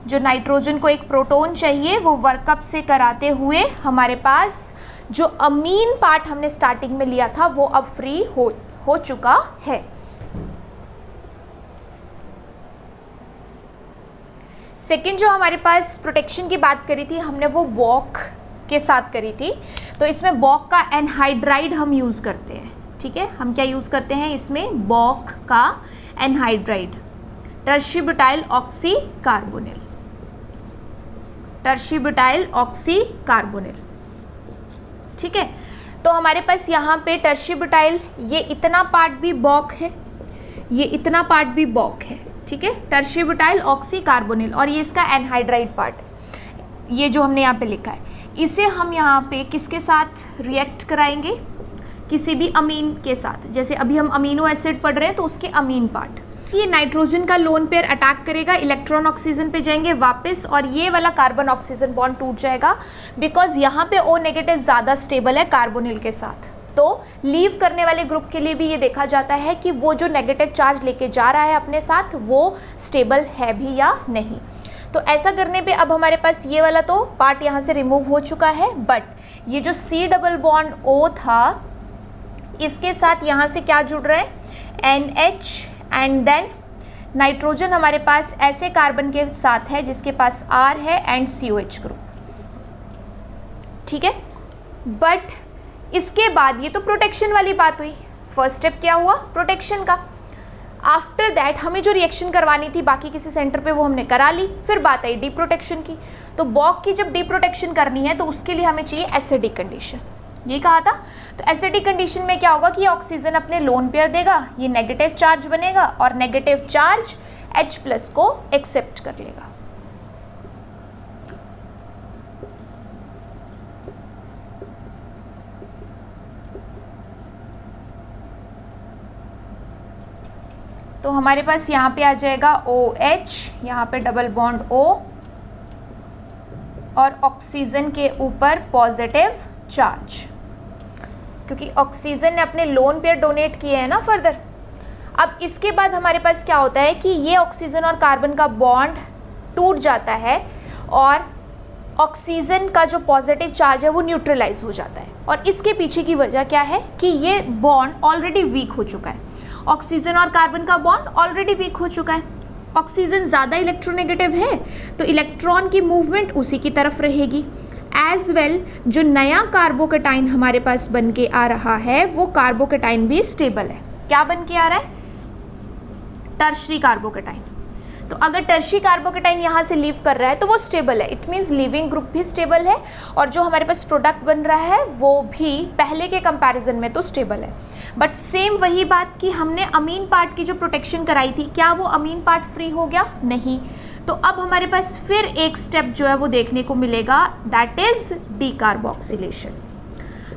जो नाइट्रोजन को एक प्रोटॉन चाहिए वो वर्कअप से कराते हुए हमारे पास जो अमीन पार्ट हमने स्टार्टिंग में लिया था वो अब फ्री हो चुका है। सेकेंड जो हमारे पास प्रोटेक्शन की बात करी थी हमने, वो बॉक के साथ करी थी। तो इसमें बॉक का एनहाइड्राइड हम यूज़ करते हैं, ठीक है। हम क्या यूज़ करते हैं इसमें? बॉक का anhydride, tert butyl oxy carbonyl, tert butyl oxy carbonyl, ठीक है। तो हमारे पास यहाँ पे टर्शीब्यूटाइल, ये इतना पार्ट भी बॉक है, ये इतना पार्ट भी बॉक है, ठीक है, टर्शीब्यूटाइल ऑक्सी कार्बोनिल, और ये इसका एनहाइड्राइड पार्ट, ये जो हमने यहाँ पे लिखा है, इसे हम यहाँ पे किसके साथ रिएक्ट कराएंगे? किसी भी अमीन के साथ। जैसे अभी हम अमीनो एसिड पढ़ रहे हैं तो उसके अमीन पार्ट, ये नाइट्रोजन का लोन पेयर अटैक करेगा, इलेक्ट्रॉन ऑक्सीजन पे जाएंगे वापस, और ये वाला कार्बन ऑक्सीजन बॉन्ड टूट जाएगा, बिकॉज यहाँ पे O नेगेटिव ज़्यादा स्टेबल है कार्बोनिल के साथ। तो लीव करने वाले ग्रुप के लिए भी ये देखा जाता है कि वो जो नेगेटिव चार्ज लेके जा रहा है अपने साथ वो स्टेबल है भी या नहीं। तो ऐसा करने पे अब हमारे पास ये वाला तो पार्ट यहाँ से रिमूव हो चुका है, बट ये जो C डबल बॉन्ड O था इसके साथ यहाँ से क्या जुड़ रहा है? NH, एंड देन नाइट्रोजन हमारे पास ऐसे कार्बन के साथ है जिसके पास R है एंड COH ग्रुप, ठीक है। बट इसके बाद ये तो प्रोटेक्शन वाली बात हुई, फर्स्ट स्टेप क्या हुआ? प्रोटेक्शन का। आफ्टर दैट हमें जो रिएक्शन करवानी थी बाकी किसी सेंटर पे वो हमने करा ली, फिर बात आई डीप्रोटेक्शन की। तो बॉक की जब डीप्रोटेक्शन करनी है तो उसके लिए हमें चाहिए एसिडिक कंडीशन, ये कहा था। तो एसिडिक कंडीशन में क्या होगा कि ऑक्सीजन अपने लोन पेयर देगा, ये नेगेटिव चार्ज बनेगा और नेगेटिव चार्ज H+ को एक्सेप्ट कर लेगा। तो हमारे पास यहाँ पे आ जाएगा OH, यहाँ पे डबल बॉन्ड O और ऑक्सीजन के ऊपर पॉजिटिव चार्ज, क्योंकि ऑक्सीजन ने अपने लोन पेयर डोनेट किए हैं ना फर्दर। अब इसके बाद हमारे पास क्या होता है कि ये ऑक्सीजन और कार्बन का बॉन्ड टूट जाता है और ऑक्सीजन का जो पॉजिटिव चार्ज है वो न्यूट्रलाइज हो जाता है। और इसके पीछे की वजह क्या है कि ये बॉन्ड ऑलरेडी वीक हो चुका है, ऑक्सीजन और कार्बन का बॉन्ड ऑलरेडी वीक हो चुका है। ऑक्सीजन ज़्यादा इलेक्ट्रोनेगेटिव है तो इलेक्ट्रॉन की मूवमेंट उसी की तरफ रहेगी। एज वेल जो नया कार्बोकेटाइन हमारे पास बन के आ रहा है वो कार्बोकेटाइन भी स्टेबल है। क्या बन के आ रहा है? Tertiary carbocation. तो अगर टर्शरी कार्बोकेटाइन यहाँ से लीव कर रहा है तो वो स्टेबल है, इट मीन्स लिविंग ग्रुप भी स्टेबल है और जो हमारे पास प्रोडक्ट बन रहा है वो भी पहले के कंपैरिजन में तो स्टेबल है। बट सेम वही बात कि हमने अमीन पार्ट की जो प्रोटेक्शन कराई थी, क्या वो अमीन पार्ट फ्री हो गया? नहीं। तो अब हमारे पास फिर एक स्टेप जो है वो देखने को मिलेगा, दैट इज डीकार्बोक्सिलेशन।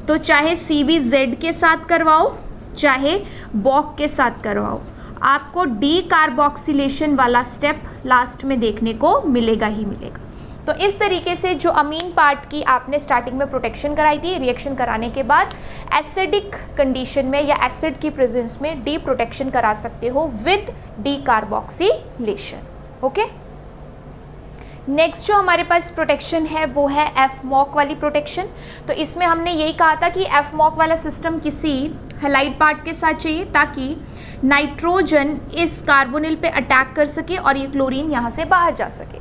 तो चाहे CBZ के साथ करवाओ चाहे बॉक के साथ करवाओ, आपको डीकार्बोक्सिलेशन वाला स्टेप लास्ट में देखने को मिलेगा ही मिलेगा। तो इस तरीके से जो अमीन पार्ट की आपने स्टार्टिंग में प्रोटेक्शन कराई थी, रिएक्शन कराने के बाद एसिडिक कंडीशन में या एसिड की प्रेजेंस में डी प्रोटेक्शन करा सकते हो विद डीकार्बोक्सिलेशन। ओके, नेक्स्ट जो हमारे पास प्रोटेक्शन है वो है एफ-मॉक वाली प्रोटेक्शन। तो इसमें हमने यही कहा था कि एफ-मॉक वाला सिस्टम किसी हैलाइड पार्ट के साथ चाहिए ताकि नाइट्रोजन इस कार्बोनिल पे अटैक कर सके और ये क्लोरीन यहाँ से बाहर जा सके।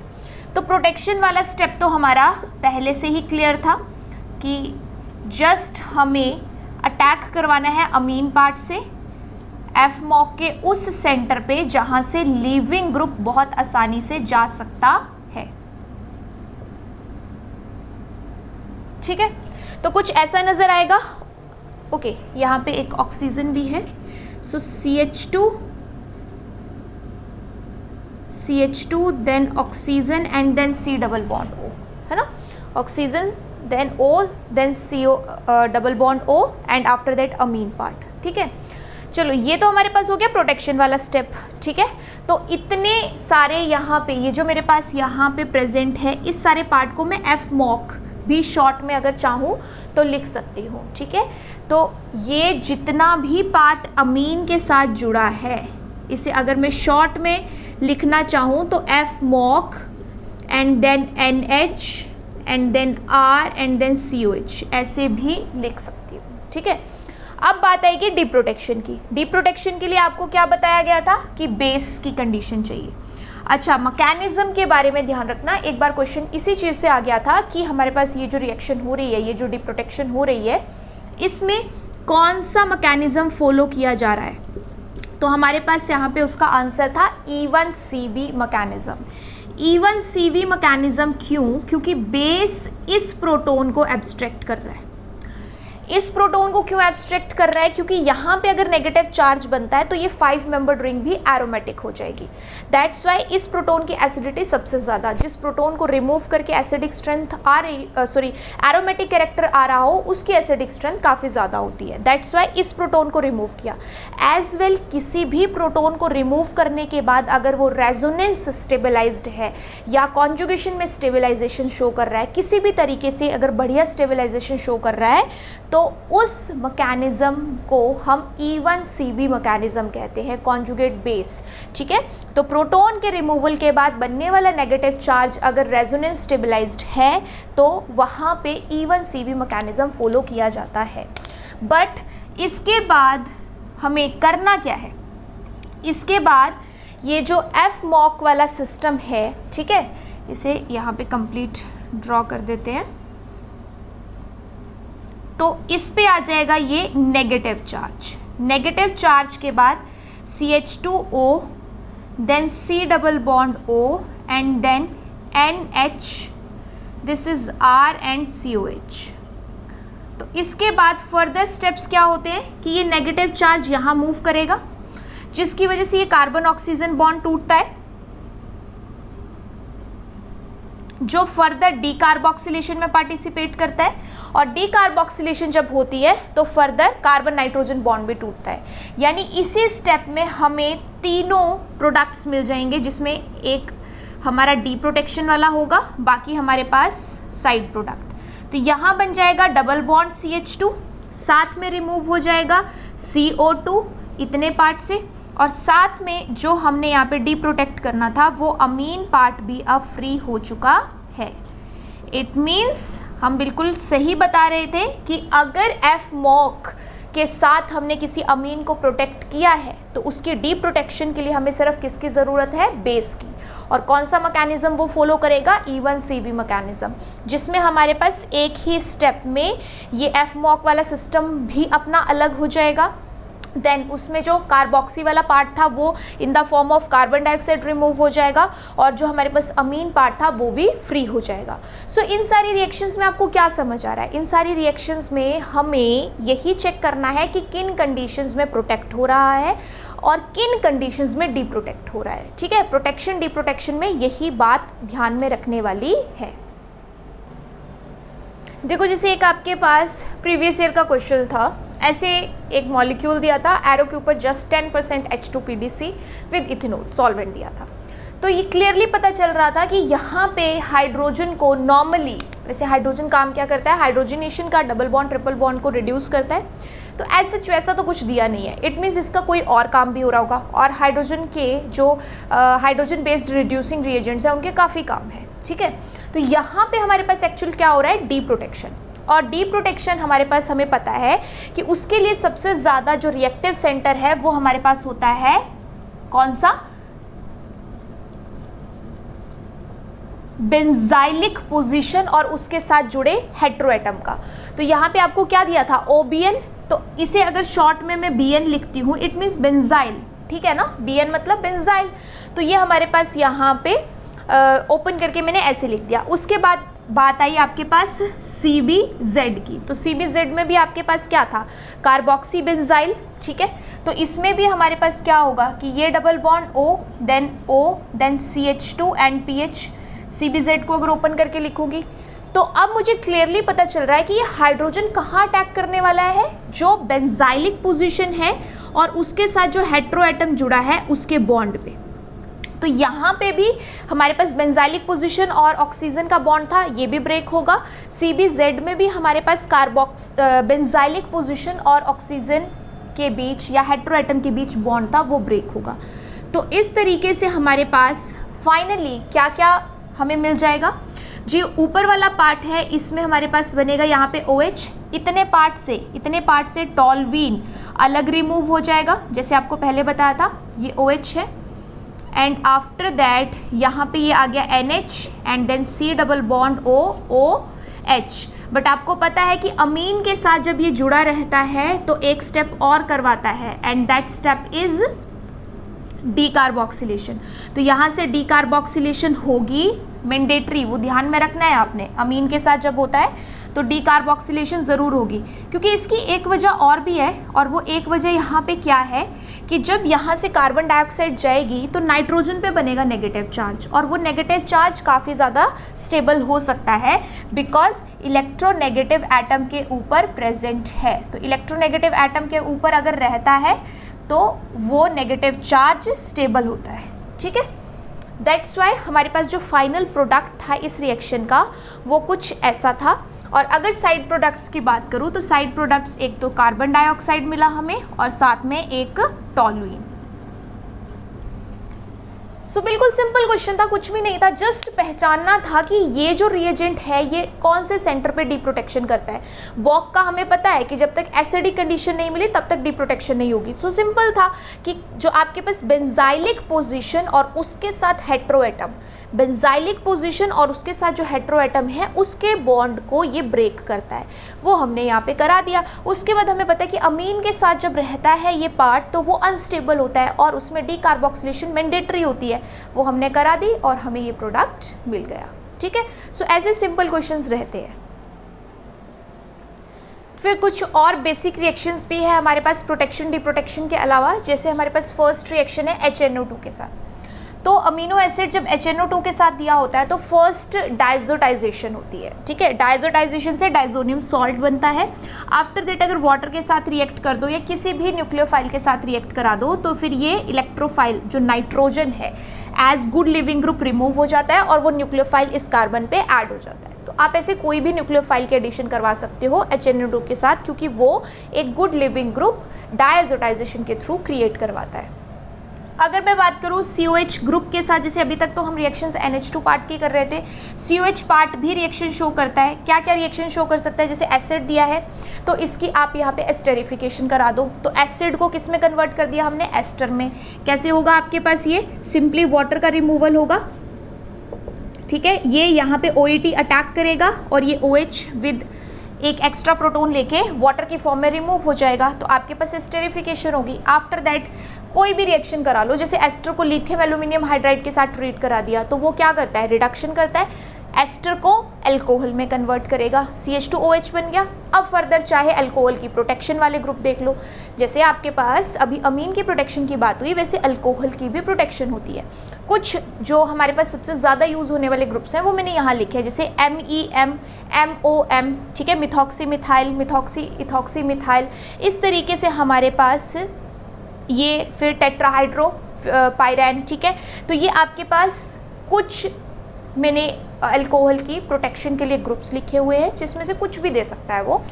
तो प्रोटेक्शन वाला स्टेप तो हमारा पहले से ही क्लियर था कि जस्ट हमें अटैक करवाना है अमीन पार्ट से एफ-मॉक के उस सेंटर पे जहाँ से लीविंग ग्रुप बहुत आसानी से जा सकता है। ठीक है, तो कुछ ऐसा नज़र आएगा। ओके, यहाँ पे एक ऑक्सीजन भी है। So CH2 then oxygen and then C double bond O, है ना। Oxygen then O then CO double bond O and after that amine part. ठीक है, चलो ये तो हमारे पास हो गया प्रोटेक्शन वाला स्टेप। ठीक है, तो इतने सारे यहाँ पे ये जो मेरे पास यहाँ पे प्रेजेंट है इस सारे पार्ट को मैं एफ-मॉक भी शॉर्ट में अगर चाहूँ तो लिख सकती हूँ। ठीक है, तो ये जितना भी पार्ट अमीन के साथ जुड़ा है इसे अगर मैं शॉर्ट में लिखना चाहूँ तो Fmoc and then NH and then R and then COH ऐसे भी लिख सकती हूँ। ठीक है, अब बात आएगी डी प्रोटेक्शन की। डी प्रोटेक्शन के लिए आपको क्या बताया गया था कि बेस की कंडीशन चाहिए। अच्छा, मैकेनिज्म के बारे में ध्यान रखना, एक बार क्वेश्चन इसी चीज़ से आ गया था कि हमारे पास ये जो रिएक्शन हो रही है, ये जो डी प्रोटेक्शन हो रही है, इसमें कौन सा मैकेनिज्म फॉलो किया जा रहा है। तो हमारे पास यहाँ पे उसका आंसर था E1CV मैकेनिज्म। E1CV मैकेनिज्म क्यों? क्योंकि बेस इस प्रोटोन को एब्स्ट्रैक्ट कर रहा है। इस प्रोटोन को क्यों एब्स्ट्रैक्ट कर रहा है? क्योंकि यहाँ पे अगर नेगेटिव चार्ज बनता है तो ये 5 मेंबर्ड रिंग भी एरोमेटिक हो जाएगी। दैट्स वाई इस प्रोटोन की एसिडिटी सबसे ज़्यादा, जिस प्रोटोन को रिमूव करके एसिडिक स्ट्रेंथ आ रही एरोमेटिक कैरेक्टर आ रहा हो उसकी एसिडिक स्ट्रेंथ काफ़ी ज़्यादा होती है। दैट्स वाई इस प्रोटोन को रिमूव किया। एज वेल किसी भी प्रोटोन को रिमूव करने के बाद अगर वो रेजोनेंस स्टेबलाइज्ड है या कॉन्जुगेशन में स्टेबलाइजेशन शो कर रहा है, किसी भी तरीके से अगर बढ़िया स्टेबलाइजेशन शो कर रहा है तो उस मैकेनिज्म को हम E1CV मैकेनिज्म कहते हैं, कॉन्जुगेट बेस। ठीक है, तो प्रोटोन के रिमूवल के बाद बनने वाला नेगेटिव चार्ज अगर रेजोनेंस स्टेबलाइज्ड है तो वहाँ पे E1CV मैकेनिज्म फॉलो किया जाता है। बट इसके बाद हमें करना क्या है? इसके बाद ये जो एफ-मॉक वाला सिस्टम है, ठीक है, इसे यहाँ पे कंप्लीट ड्रॉ कर देते हैं। तो इस पे आ जाएगा ये नेगेटिव चार्ज। नेगेटिव चार्ज के बाद CH2O then C double bond O and then NH, this is R and COH। तो इसके बाद फर्दर स्टेप्स क्या होते हैं कि ये नेगेटिव चार्ज यहाँ मूव करेगा जिसकी वजह से ये कार्बन ऑक्सीजन बॉन्ड टूटता है जो फर्दर डीकार्बोक्सिलेशन में पार्टिसिपेट करता है, और डीकार्बोक्सिलेशन जब होती है तो फर्दर कार्बन नाइट्रोजन बॉन्ड भी टूटता है। यानी इसी स्टेप में हमें तीनों प्रोडक्ट्स मिल जाएंगे जिसमें एक हमारा डी प्रोटेक्शन वाला होगा, बाकी हमारे पास साइड प्रोडक्ट। तो यहाँ बन जाएगा डबल बॉन्ड CH2, साथ में रिमूव हो जाएगा CO2 इतने पार्ट से, और साथ में जो हमने यहाँ पे डी प्रोटेक्ट करना था वो अमीन पार्ट भी अब फ्री हो चुका है। इट मीन्स हम बिल्कुल सही बता रहे थे कि अगर एफ-मॉक के साथ हमने किसी अमीन को प्रोटेक्ट किया है तो उसकी डी प्रोटेक्शन के लिए हमें सिर्फ किसकी ज़रूरत है? बेस की। और कौन सा मैकेनिज्म वो फॉलो करेगा? E1CV मैकेनिज्म, जिसमें हमारे पास एक ही स्टेप में ये एफ-मॉक वाला सिस्टम भी अपना अलग हो जाएगा। देन उसमें जो कार्बोक्सी वाला पार्ट था वो in the form of carbon dioxide remove हो जाएगा, और जो हमारे पास अमीन पार्ट था वो भी फ्री हो जाएगा। सो इन सारी रिएक्शंस में आपको क्या समझ आ रहा है? इन सारी रिएक्शंस में हमें यही चेक करना है कि किन कंडीशंस में प्रोटेक्ट हो रहा है और किन कंडीशंस में डी प्रोटेक्ट हो रहा है। ठीक है, प्रोटेक्शन डी प्रोटेक्शन में यही बात ध्यान में रखने वाली है। देखो, जैसे एक आपके पास प्रीवियस ईयर का क्वेश्चन था, ऐसे एक मॉलिक्यूल दिया था, एरो के ऊपर just 10% H2PDC with ethanol solvent दिया था। तो ये क्लियरली पता चल रहा था कि यहाँ पे हाइड्रोजन को नॉर्मली, वैसे हाइड्रोजन काम क्या करता है? हाइड्रोजनेशन का डबल बॉन्ड ट्रिपल बॉन्ड को रिड्यूस करता है। तो एज सच वैसा तो कुछ दिया नहीं है, इट मीन्स इसका कोई और काम भी हो रहा होगा। और हाइड्रोजन के जो हाइड्रोजन बेस्ड रिड्यूसिंग रिएजेंट्स हैं उनके काफ़ी काम है, ठीक है। तो यहाँ पे हमारे पास एक्चुअल क्या हो रहा है, डी प्रोटेक्शन। और डी प्रोटेक्शन हमारे पास हमें पता है कि उसके लिए सबसे ज़्यादा जो रिएक्टिव सेंटर है वो हमारे पास होता है कौन सा, बेंजाइलिक पोजीशन और उसके साथ जुड़े हेट्रोएटम का। तो यहाँ पे आपको क्या दिया था, OBN, तो इसे अगर शॉर्ट में मैं BN लिखती हूँ, इट मीन्स बेंजाइल, ठीक है ना, BN मतलब बेंजाइल। तो ये हमारे पास यहाँ पे ओपन करके मैंने ऐसे लिख दिया। उसके बाद बात आई आपके पास CBZ की। तो CBZ में भी आपके पास क्या था, कार्बोक्सी बेंजाइल, ठीक है। तो इसमें भी हमारे पास क्या होगा कि ये double bond O then CH2 and PH। CBZ को अगर ओपन करके लिखूंगी तो अब मुझे क्लियरली पता चल रहा है कि ये हाइड्रोजन कहाँ अटैक करने वाला है, जो बेंजाइलिक पोजीशन है और उसके साथ जो हेट्रोएटम जुड़ा है उसके बॉन्ड पे। तो यहाँ पे भी हमारे पास बेंजाइलिक पोजीशन और ऑक्सीजन का बॉन्ड था, ये भी ब्रेक होगा। CBZ में भी हमारे पास बेंजाइलिक पोजीशन और ऑक्सीजन के बीच या हेट्रोएटम के बीच बॉन्ड था, वो ब्रेक होगा। तो इस तरीके से हमारे पास फाइनली क्या क्या हमें मिल जाएगा, जो ऊपर वाला पार्ट है इसमें हमारे पास बनेगा यहाँ पे OH, इतने पार्ट से टॉल्वीन अलग रिमूव हो जाएगा, जैसे आपको पहले बताया था ये OH है। एंड आफ्टर दैट यहाँ पे ये आ गया NH and then C double bond OH। But आपको पता है कि अमीन के साथ जब ये जुड़ा रहता है तो एक स्टेप और करवाता है, and that step is decarboxylation. तो यहाँ से डीकार्बोक्सिलेशन होगी मैंडेटरी, वो ध्यान में रखना है आपने। अमीन के साथ जब होता है तो डीकार्बोक्सिलेशन ज़रूर होगी, क्योंकि इसकी एक वजह और भी है, और वो एक वजह यहाँ पे क्या है कि जब यहाँ से कार्बन डाइऑक्साइड जाएगी तो नाइट्रोजन पे बनेगा नेगेटिव चार्ज, और वो नेगेटिव चार्ज काफ़ी ज़्यादा स्टेबल हो सकता है बिकॉज इलेक्ट्रोनेगेटिव एटम के ऊपर प्रेजेंट है। तो इलेक्ट्रोनेगेटिव एटम के ऊपर अगर रहता है तो वो नेगेटिव चार्ज स्टेबल होता है, ठीक है। दैट्स वाई हमारे पास जो फाइनल प्रोडक्ट था इस रिएक्शन का वो कुछ ऐसा था। और अगर साइड प्रोडक्ट्स की बात करूँ तो साइड प्रोडक्ट्स एक तो कार्बन डाइऑक्साइड मिला हमें और साथ में एक टॉलुइन। सो बिल्कुल सिंपल क्वेश्चन था, कुछ भी नहीं था, जस्ट पहचानना था कि ये जो रिएजेंट है ये कौन से सेंटर पे डी प्रोटेक्शन करता है। बॉक का हमें पता है कि जब तक एसिडिक कंडीशन नहीं मिली तब तक डी प्रोटेक्शन नहीं होगी। सो सिंपल था कि जो आपके पास बेंजाइलिक पोजीशन और उसके साथ हेट्रोएटम, बेंजाइलिक पोजीशन और उसके साथ जो हेट्रोएटम है उसके बॉन्ड को ये ब्रेक करता है, वो हमने यहाँ पे करा दिया। उसके बाद हमें पता है कि अमीन के साथ जब रहता है ये पार्ट तो वो अनस्टेबल होता है और उसमें डीकार्बोक्सिलेशन मैंडेटरी होती है, वो हमने करा दी और हमें ये प्रोडक्ट मिल गया, ठीक है। सो ऐसे सिंपल क्वेश्चंस रहते हैं। फिर कुछ और बेसिक रिएक्शंस भी है हमारे पास प्रोटेक्शन डी प्रोटेक्शन के अलावा, जैसे हमारे पास फर्स्ट रिएक्शन है HNO2 के साथ। तो अमीनो एसिड जब HNO2 के साथ दिया होता है तो फर्स्ट डाइजोटाइजेशन होती है, ठीक है। डाइजोटाइजेशन से डाइजोनियम सॉल्ट बनता है। आफ्टर दैट अगर वाटर के साथ रिएक्ट कर दो या किसी भी न्यूक्लियोफाइल के साथ रिएक्ट करा दो तो फिर ये इलेक्ट्रोफाइल जो नाइट्रोजन है as good leaving group remove हो जाता है और वो न्यूक्लियोफाइल इस कार्बन पे ऐड हो जाता है। तो आप ऐसे कोई भी न्यूक्लियोफाइल के एडिशन करवा सकते हो HNO2 के साथ, क्योंकि वो एक गुड लिविंग ग्रुप डाइजोटाइजेशन के थ्रू क्रिएट करवाता है। अगर मैं बात करूँ COH ग्रुप के साथ, जैसे अभी तक तो हम रिएक्शंस NH2 पार्ट की कर रहे थे, COH पार्ट भी रिएक्शन शो करता है। क्या क्या रिएक्शन शो कर सकता है, जैसे एसिड दिया है तो इसकी आप यहाँ पे एस्टेरिफिकेशन करा दो, तो एसिड को किस में कन्वर्ट कर दिया हमने, एस्टर में। कैसे होगा आपके पास, ये सिंपली वाटर का रिमूवल होगा, ठीक है। ये यहाँ पे OET अटैक करेगा और ये OH विद एक एक्स्ट्रा प्रोटोन लेके वाटर की फॉर्म में रिमूव हो जाएगा, तो आपके पास एस्टेरिफिकेशन होगी। आफ्टर दैट कोई भी रिएक्शन करा लो, जैसे एस्टर को लिथियम एल्यूमिनियम हाइड्राइड के साथ ट्रीट करा दिया तो वो क्या करता है, रिडक्शन करता है, एस्टर को अल्कोहल में कन्वर्ट करेगा, CH2OH बन गया। अब फर्दर चाहे अल्कोहल की प्रोटेक्शन वाले ग्रुप देख लो, जैसे आपके पास अभी अमीन की प्रोटेक्शन की बात हुई वैसे अल्कोहल की भी प्रोटेक्शन होती है। कुछ जो हमारे पास सबसे ज़्यादा यूज़ होने वाले ग्रुप्स हैं वो मैंने यहाँ लिखे हैं, जैसे MEM, MOM, ठीक है, methoxy methyl, methoxy ethoxy methyl, इस तरीके से हमारे पास ये, फिर टेट्राहाइड्रो पाइरैन, ठीक है। तो ये आपके पास कुछ मैंने अल्कोहल की प्रोटेक्शन के लिए ग्रुप्स लिखे हुए हैं, जिसमें से कुछ भी दे सकता है वो।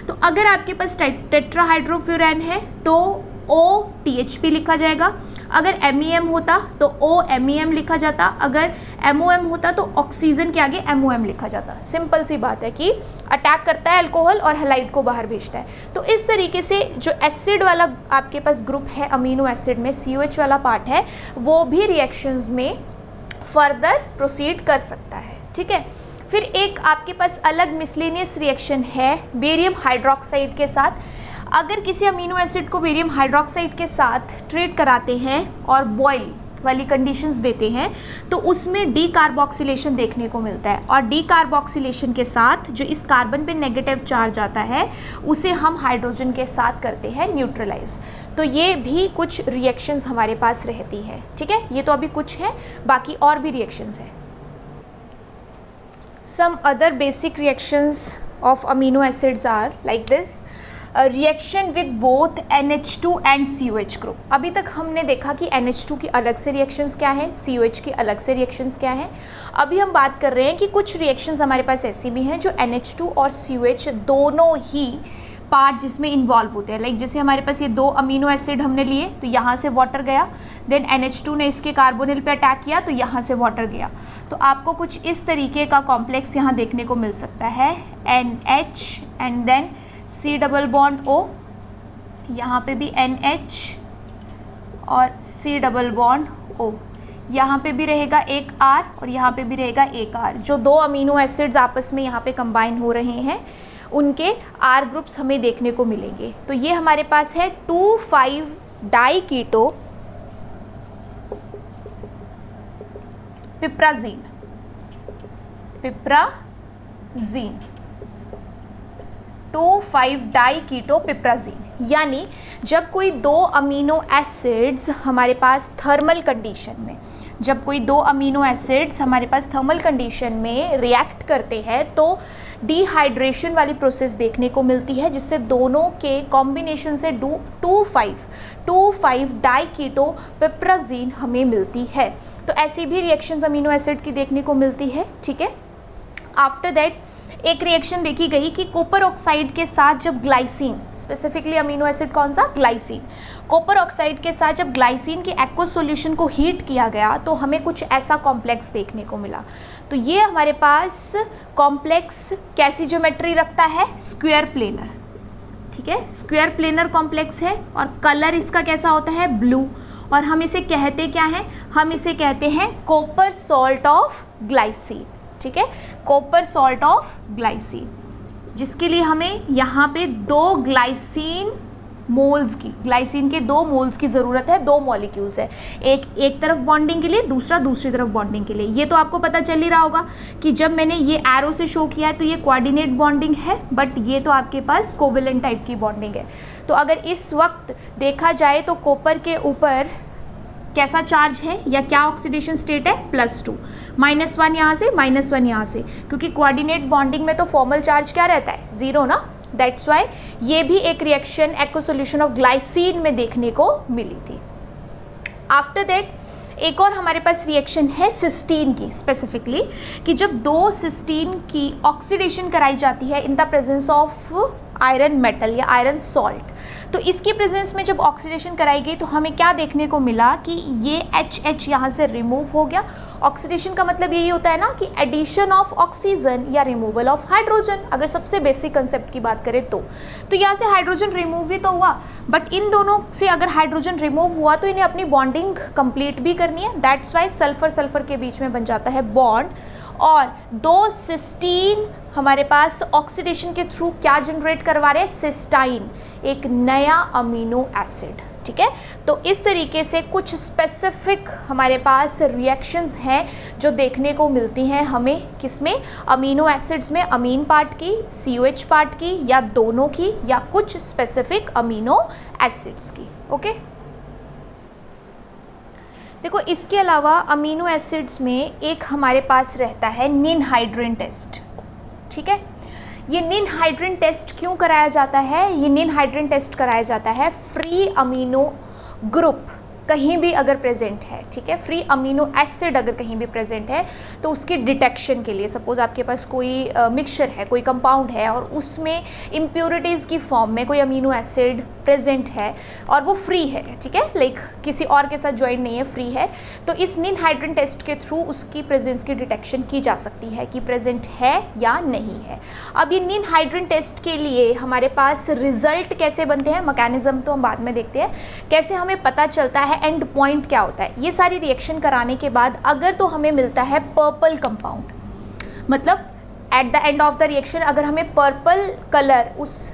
तो अगर आपके पास टेट्राहाइड्रोफ्यूरैन है तो OTHP लिखा जाएगा, अगर MEM होता तो OMEM लिखा जाता, अगर MOM होता तो ऑक्सीजन के आगे MOM लिखा जाता। सिंपल सी बात है कि अटैक करता है अल्कोहल और हैलाइड को बाहर भेजता है। तो इस तरीके से जो एसिड वाला आपके पास ग्रुप है अमीनो एसिड में, COH वाला पार्ट है, वो भी रिएक्शंस में फर्दर प्रोसीड कर सकता है। ठीक है, फिर एक आपके पास अलग मिसलेनियस रिएक्शन है बेरियम हाइड्रोक्साइड के साथ। अगर किसी अमीनो एसिड को बेरियम हाइड्रोक्साइड के साथ ट्रीट कराते हैं और बॉयल वाली कंडीशंस देते हैं तो उसमें डीकार्बोक्सिलेशन देखने को मिलता है, और डीकार्बोक्सिलेशन के साथ जो इस कार्बन पे नेगेटिव चार्ज आता है उसे हम हाइड्रोजन के साथ करते हैं न्यूट्रलाइज। तो ये भी कुछ रिएक्शंस हमारे पास रहती है। ठीक है, ये तो अभी कुछ है, बाकी और भी रिएक्शंस हैं। Some other basic reactions of amino acids are like this. Reaction with both NH2 and COH group. अभी तक हमने देखा कि NH2 की अलग से रिएक्शंस क्या है, COH की अलग से रिएक्शंस क्या है। अभी हम बात कर रहे हैं कि कुछ रिएक्शंस हमारे पास ऐसी भी हैं जो NH2 और COH दोनों ही पार्ट जिसमें इन्वॉल्व होते हैं। लाइक जैसे हमारे पास ये 2 अमीनो एसिड हमने लिए तो यहाँ से वाटर गया, देन NH2 ने इसके कार्बोनिल पे अटैक किया तो यहाँ से वाटर गया। तो आपको कुछ इस तरीके का कॉम्प्लेक्स यहाँ देखने को मिल सकता है, NH and then C double bond O, यहाँ पे भी NH और C डबल बॉन्ड O, यहाँ पे भी रहेगा एक R और यहाँ पे भी रहेगा एक R। जो 2 अमीनो एसिड्स आपस में यहाँ पे कंबाइन हो रहे हैं उनके R ग्रुप्स हमें देखने को मिलेंगे। तो ये हमारे पास है 2,5 डाइकीटो पिप्राजीन, पिप्राजीन 2,5 डाइकीटोपिप्राजीन। यानी जब कोई 2 अमीनो एसिड्स हमारे पास थर्मल कंडीशन में, जब कोई 2 अमीनो एसिड्स हमारे पास थर्मल कंडीशन में रिएक्ट करते हैं तो डिहाइड्रेशन वाली प्रोसेस देखने को मिलती है, जिससे दोनों के कॉम्बिनेशन से 2,5 डाइकीटोपिप्राजीन हमें मिलती है। तो ऐसी भी रिएक्शंस अमीनो एसिड की देखने को मिलती है। ठीक है, आफ्टर दैट एक रिएक्शन देखी गई कि कॉपर ऑक्साइड के साथ जब ग्लाइसिन, स्पेसिफिकली अमीनो एसिड कौन सा, ग्लाइसिन, कॉपर ऑक्साइड के साथ जब ग्लाइसिन के एक्वस सॉल्यूशन को हीट किया गया तो हमें कुछ ऐसा कॉम्प्लेक्स देखने को मिला। तो ये हमारे पास कॉम्प्लेक्स कैसी ज्योमेट्री रखता है, स्क्वायर प्लेनर। ठीक है, स्क्वायर प्लेनर कॉम्प्लेक्स है और कलर इसका कैसा होता है, ब्लू। और हम इसे कहते क्या हैं, हम इसे कहते हैं कॉपर सॉल्ट ऑफ ग्लाइसिन। ठीक है, कॉपर सॉल्ट ऑफ ग्लाइसिन, जिसके लिए हमें यहाँ पे 2 ग्लाइसिन मोल्स की, ग्लाइसिन के 2 मोल्स की ज़रूरत है, 2 मॉलिक्यूल्स है, एक तरफ बॉन्डिंग के लिए, दूसरा दूसरी तरफ बॉन्डिंग के लिए। ये तो आपको पता चल ही रहा होगा कि जब मैंने ये एरो से शो किया है तो ये कोऑर्डिनेट बॉन्डिंग है, बट ये तो आपके पास कोवेलेंट टाइप की बॉन्डिंग है। तो अगर इस वक्त देखा जाए तो कॉपर के ऊपर कैसा चार्ज है या क्या ऑक्सीडेशन स्टेट है, +2, -1 यहाँ से, -1 यहाँ से, क्योंकि कोऑर्डिनेट बॉन्डिंग में तो फॉर्मल चार्ज क्या रहता है, 0 ना। दैट्स वाई ये भी एक reaction aqueous solution of glycine में देखने को मिली थी। आफ्टर दैट एक और हमारे पास रिएक्शन है सिस्टीन की, स्पेसिफिकली कि जब 2 सिस्टीन की ऑक्सीडेशन कराई जाती है in the presence of iron metal या आयरन सॉल्ट, तो इसकी प्रेजेंस में जब ऑक्सीडेशन कराई गई तो हमें क्या देखने को मिला कि ये HH यहाँ से रिमूव हो गया। ऑक्सीडेशन का मतलब यही होता है ना कि एडिशन ऑफ ऑक्सीजन या रिमूवल ऑफ हाइड्रोजन, अगर सबसे बेसिक कंसेप्ट की बात करें तो यहाँ से हाइड्रोजन रिमूव भी तो हुआ, बट इन दोनों से अगर हाइड्रोजन रिमूव हुआ तो इन्हें अपनी बॉन्डिंग कंप्लीट भी करनी है। दैट्स वाई सल्फर सल्फर के बीच में बन जाता है बॉन्ड, और 2 सिस्टीन हमारे पास ऑक्सीडेशन के थ्रू क्या जनरेट करवा रहे हैं, सिस्टाइन, एक नया अमीनो एसिड। ठीक है, तो इस तरीके से कुछ स्पेसिफिक हमारे पास रिएक्शंस हैं जो देखने को मिलती हैं हमें, किसमें, अमीनो एसिड्स में, अमीन पार्ट की, COH पार्ट की, या दोनों की, या कुछ स्पेसिफिक अमीनो एसिड्स की। ओके, देखो इसके अलावा अमीनो एसिड्स में एक हमारे पास रहता है निनहाइड्रिन टेस्ट। ठीक है, ये निनहाइड्रिन टेस्ट क्यों कराया जाता है, ये निनहाइड्रिन टेस्ट कराया जाता है फ्री अमीनो ग्रुप कहीं भी अगर प्रेजेंट है, ठीक है, फ्री अमीनो एसिड अगर कहीं भी प्रेजेंट है, तो उसकी डिटेक्शन के लिए, सपोज आपके पास कोई मिक्सचर है, कोई कंपाउंड है और उसमें इम्प्योरिटीज़ की फॉर्म में कोई अमीनो एसिड प्रेजेंट है और वो फ्री है, ठीक है, लाइक किसी और के साथ ज्वाइन नहीं है, फ्री है, तो इस निन हाइड्रन टेस्ट के थ्रू उसकी प्रेजेंस की डिटेक्शन की जा सकती है कि प्रेजेंट है या नहीं है। अब ये निन हाइड्रन टेस्ट के लिए हमारे पास रिजल्ट कैसे बनते हैं, मैकेनिज्म तो हम बाद में देखते हैं, कैसे हमें पता चलता है, एंड पॉइंट क्या होता है। ये सारी रिएक्शन कराने के बाद अगर तो हमें मिलता है पर्पल कंपाउंड, मतलब at the end of the reaction अगर हमें पर्पल कलर उस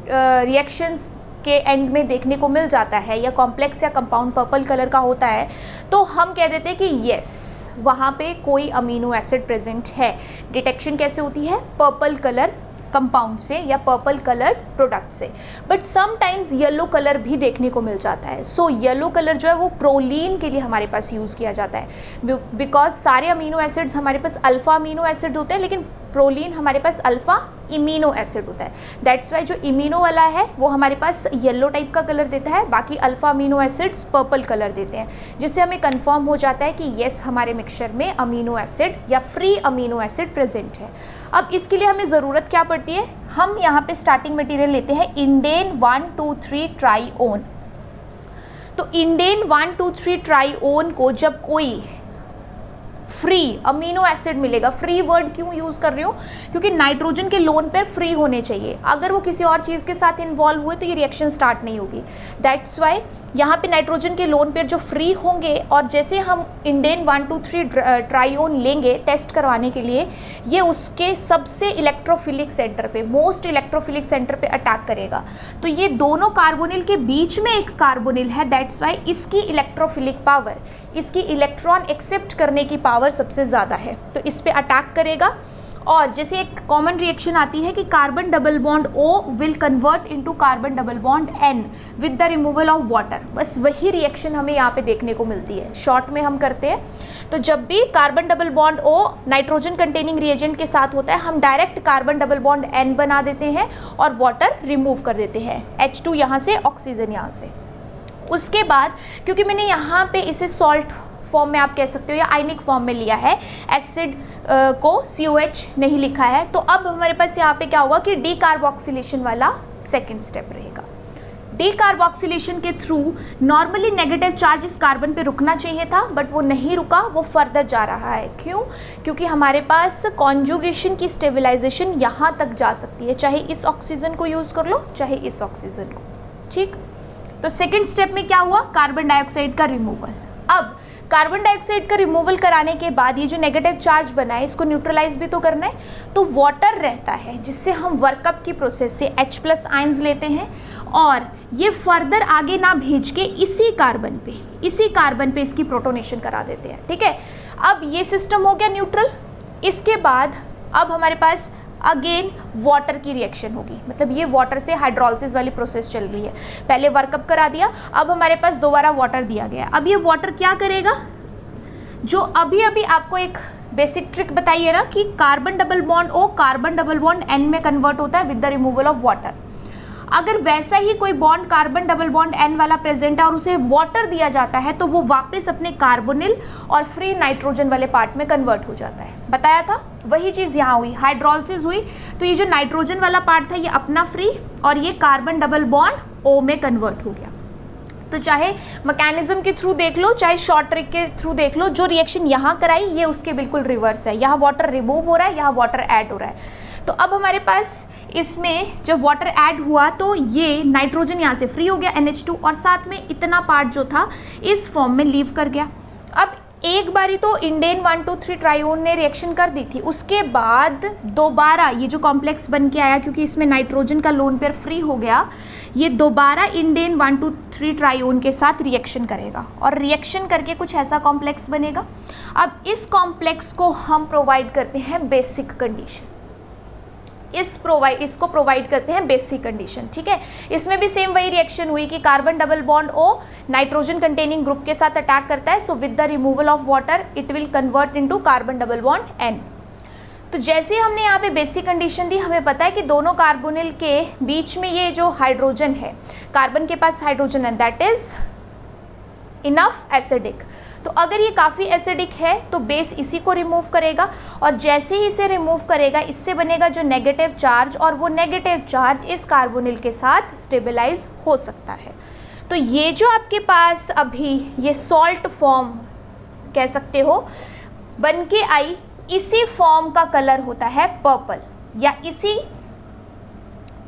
रिएक्शंस के एंड में देखने को मिल जाता है, या कॉम्प्लेक्स या कंपाउंड पर्पल कलर का होता है, तो हम कह देते हैं कि येस, वहाँ पे कोई अमीनो एसिड प्रेजेंट है। डिटेक्शन कैसे होती है, पर्पल कलर कंपाउंड से या पर्पल कलर प्रोडक्ट से। बट समटाइम्स येलो कलर भी देखने को मिल जाता है। सो येलो कलर जो है वो प्रोलीन के लिए हमारे पास यूज़ किया जाता है, बिकॉज सारे अमीनो एसिड्स हमारे पास अल्फ़ा अमीनो एसिड होते हैं, लेकिन प्रोलीन हमारे पास अल्फ़ा इमीनो एसिड होता है। दैट्स वाई जो इमीनो वाला है वो हमारे पास येलो टाइप का कलर देता है, बाकी alpha amino acids purple colour देते हैं, जिससे हमें कंफर्म हो जाता है कि येस, हमारे मिक्सचर में अमीनो एसिड या फ्री अमीनो एसिड प्रेजेंट है। अब इसके लिए हमें ज़रूरत क्या पड़ती है, हम यहाँ पे स्टार्टिंग मटेरियल लेते हैं इंडेन 1,2,3 ट्राईओन। तो इंडेन 1,2,3 ट्राईओन को जब कोई फ्री अमीनो एसिड मिलेगा, फ्री वर्ड क्यों यूज़ कर रही हूँ, क्योंकि नाइट्रोजन के लोन पर फ्री होने चाहिए, अगर वो किसी और चीज़ के साथ इन्वॉल्व हुए तो ये रिएक्शन स्टार्ट नहीं होगी। दैट्स वाई यहाँ पे नाइट्रोजन के लोन पेयर जो फ्री होंगे, और जैसे हम इंडेन 1,2,3 ट्राईओन लेंगे टेस्ट करवाने के लिए, ये उसके सबसे इलेक्ट्रोफिलिक सेंटर पे, मोस्ट इलेक्ट्रोफिलिक सेंटर पे अटैक करेगा। तो ये दोनों कार्बोनिल के बीच में एक कार्बोनिल है, दैट्स वाई इसकी इलेक्ट्रोफिलिक पावर, इसकी इलेक्ट्रॉन एक्सेप्ट करने की पावर सबसे ज़्यादा है, तो इस पर अटैक करेगा। और जैसे एक कॉमन रिएक्शन आती है कि carbon double bond O will convert into carbon double bond N with the removal of water, बस वही रिएक्शन हमें यहाँ पे देखने को मिलती है, शॉर्ट में हम करते हैं। तो जब भी carbon double bond O nitrogen containing reagent के साथ होता है, हम direct carbon double bond N बना देते हैं और वाटर रिमूव कर देते हैं, H2 यहाँ से, ऑक्सीजन यहाँ से। उसके बाद क्योंकि मैंने यहाँ पे इसे सॉल्ट फॉर्म में आप कह सकते हो या आयनिक फॉर्म में लिया है, एसिड को COH नहीं लिखा है, तो अब हमारे पास यहाँ पे क्या होगा कि डीकार्बोक्सिलेशन वाला सेकंड स्टेप रहेगा। डीकार्बोक्सिलेशन के थ्रू नॉर्मली नेगेटिव चार्ज इस कार्बन पे रुकना चाहिए था, बट वो नहीं रुका, वो फर्दर जा रहा है। क्यों? क्योंकि हमारे पास कॉन्जुगेशन की स्टेबलाइजेशन यहाँ तक जा सकती है, चाहे इस ऑक्सीजन को यूज़ कर लो चाहे इस ऑक्सीजन को, ठीक। तो सेकेंड स्टेप में क्या हुआ, कार्बन डाइऑक्साइड का रिमूवल। अब कार्बन डाइऑक्साइड का रिमूवल कराने के बाद ये जो नेगेटिव चार्ज बना है इसको न्यूट्रलाइज भी तो करना है, तो वाटर रहता है जिससे हम वर्कअप की प्रोसेस से H+ आयंस लेते हैं और ये फर्दर आगे ना भेज के इसी कार्बन पे इसकी प्रोटोनेशन करा देते हैं, ठीक है। अब ये सिस्टम हो गया न्यूट्रल। इसके बाद अब हमारे पास अगेन वाटर की रिएक्शन होगी, मतलब ये वाटर से हाइड्रोलिसिस वाली प्रोसेस चल रही है, पहले वर्कअप करा दिया, अब हमारे पास दोबारा वाटर दिया गया। अब ये वाटर क्या करेगा, जो अभी अभी आपको एक बेसिक ट्रिक बताई है ना कि carbon double bond O carbon double bond N में कन्वर्ट होता है with the removal of water. अगर वैसा ही कोई bond carbon double bond N वाला प्रेजेंट है और उसे वाटर दिया जाता है, तो वो वापस अपने कार्बोनिल और फ्री नाइट्रोजन वाले पार्ट में कन्वर्ट हो जाता है। बताया था वही चीज़ यहाँ हुई, हाइड्रोलिसिस हुई, तो ये जो नाइट्रोजन वाला पार्ट था ये अपना फ्री और ये कार्बन डबल बॉन्ड O में कन्वर्ट हो गया। तो चाहे मैकेनिज्म के थ्रू देख लो चाहे शॉर्ट ट्रिक के थ्रू देख लो, जो रिएक्शन यहाँ कराई ये उसके बिल्कुल रिवर्स है, यहाँ वाटर रिमूव हो रहा है, यहाँ वाटर ऐड हो रहा है। तो अब हमारे पास इसमें जब वाटर ऐड हुआ तो ये नाइट्रोजन यहाँ से फ्री हो गया NH2 और साथ में इतना पार्ट जो था इस फॉर्म में लीव कर गया। अब एक बारी तो इंडेन 1,2,3 ट्राईओन ने रिएक्शन कर दी थी, उसके बाद दोबारा ये जो कॉम्प्लेक्स बन के आया क्योंकि इसमें नाइट्रोजन का लोन पेयर फ्री हो गया, ये दोबारा इंडेन 1,2,3 ट्राईओन के साथ रिएक्शन करेगा और रिएक्शन करके कुछ ऐसा कॉम्प्लेक्स बनेगा। अब इस कॉम्प्लेक्स को हम प्रोवाइड करते हैं बेसिक कंडीशन, इसको प्रोवाइड करते हैं बेसिक कंडीशन, ठीक है। इसमें भी सेम वही रिएक्शन हुई कि carbon double bond O nitrogen containing group के साथ अटैक करता है, so with the removal of water it will convert into carbon double bond N। तो जैसे हमने यहाँ पे बेसिक कंडीशन दी, हमें पता है कि दोनों कार्बोनिल के बीच में ये जो हाइड्रोजन है, कार्बन के पास हाइड्रोजन है दैट इज इनफ एसिडिक। तो अगर ये काफ़ी एसिडिक है तो बेस इसी को रिमूव करेगा, और जैसे ही इसे रिमूव करेगा इससे बनेगा जो नेगेटिव चार्ज, और वो नेगेटिव चार्ज इस कार्बोनिल के साथ स्टेबलाइज हो सकता है। तो ये जो आपके पास अभी ये सॉल्ट फॉर्म कह सकते हो बन के आई, इसी फॉर्म का कलर होता है पर्पल, या इसी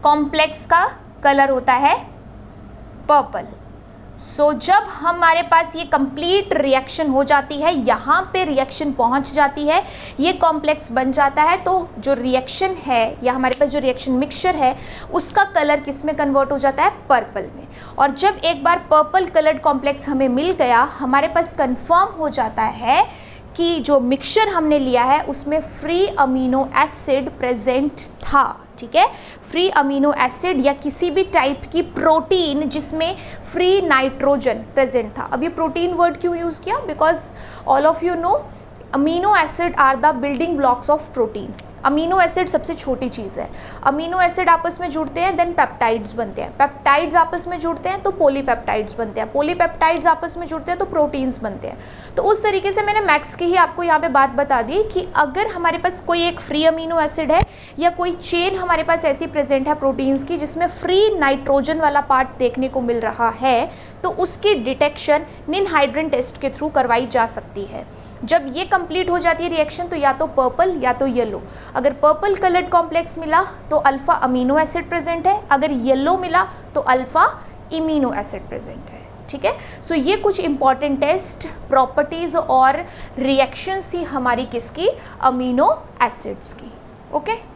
कॉम्प्लेक्स का कलर होता है पर्पल। सो जब हमारे पास ये कंप्लीट रिएक्शन हो जाती है, यहाँ पे रिएक्शन पहुँच जाती है, ये कॉम्प्लेक्स बन जाता है, तो जो रिएक्शन है या हमारे पास जो रिएक्शन मिक्सचर है उसका कलर किस में कन्वर्ट हो जाता है, पर्पल में। और जब एक बार पर्पल कलर्ड कॉम्प्लेक्स हमें मिल गया, हमारे पास कंफर्म हो जाता है कि जो मिक्सचर हमने लिया है उसमें फ्री अमीनो एसिड प्रेजेंट था। ठीक है, फ्री अमीनो एसिड या किसी भी टाइप की प्रोटीन जिसमें फ्री नाइट्रोजन प्रेजेंट था। अब ये प्रोटीन वर्ड क्यों यूज़ किया, because all of you know amino acid are the building blocks of protein. Amino acid सबसे छोटी चीज़ है। अमीनो एसिड आपस में जुड़ते हैं, देन पेप्टाइड्स बनते हैं, पेप्टाइड्स आपस में जुड़ते हैं तो पॉलीपेप्टाइड्स बनते हैं, पॉलीपेप्टाइड्स आपस में जुड़ते हैं तो प्रोटीन्स बनते हैं। तो उस तरीके से मैंने मैक्स की ही आपको यहाँ पे बात बता दी कि अगर हमारे पास कोई एक फ्री अमीनो एसिड है या कोई चेन हमारे पास ऐसी प्रेजेंट है प्रोटीन्स की जिसमें फ्री नाइट्रोजन वाला पार्ट देखने को मिल रहा है, तो उसकी डिटेक्शन निनहाइड्रन टेस्ट के थ्रू करवाई जा सकती है। जब ये कंप्लीट हो जाती है रिएक्शन, तो या तो पर्पल या तो येलो। अगर पर्पल कलर्ड कॉम्प्लेक्स मिला तो अल्फा अमीनो एसिड प्रेजेंट है, अगर येलो मिला तो अल्फा इमीनो एसिड प्रेजेंट है। ठीक है, सो ये कुछ इंपॉर्टेंट टेस्ट, प्रॉपर्टीज़ और रिएक्शंस थी हमारी किसकी, अमीनो एसिड्स की। ओके।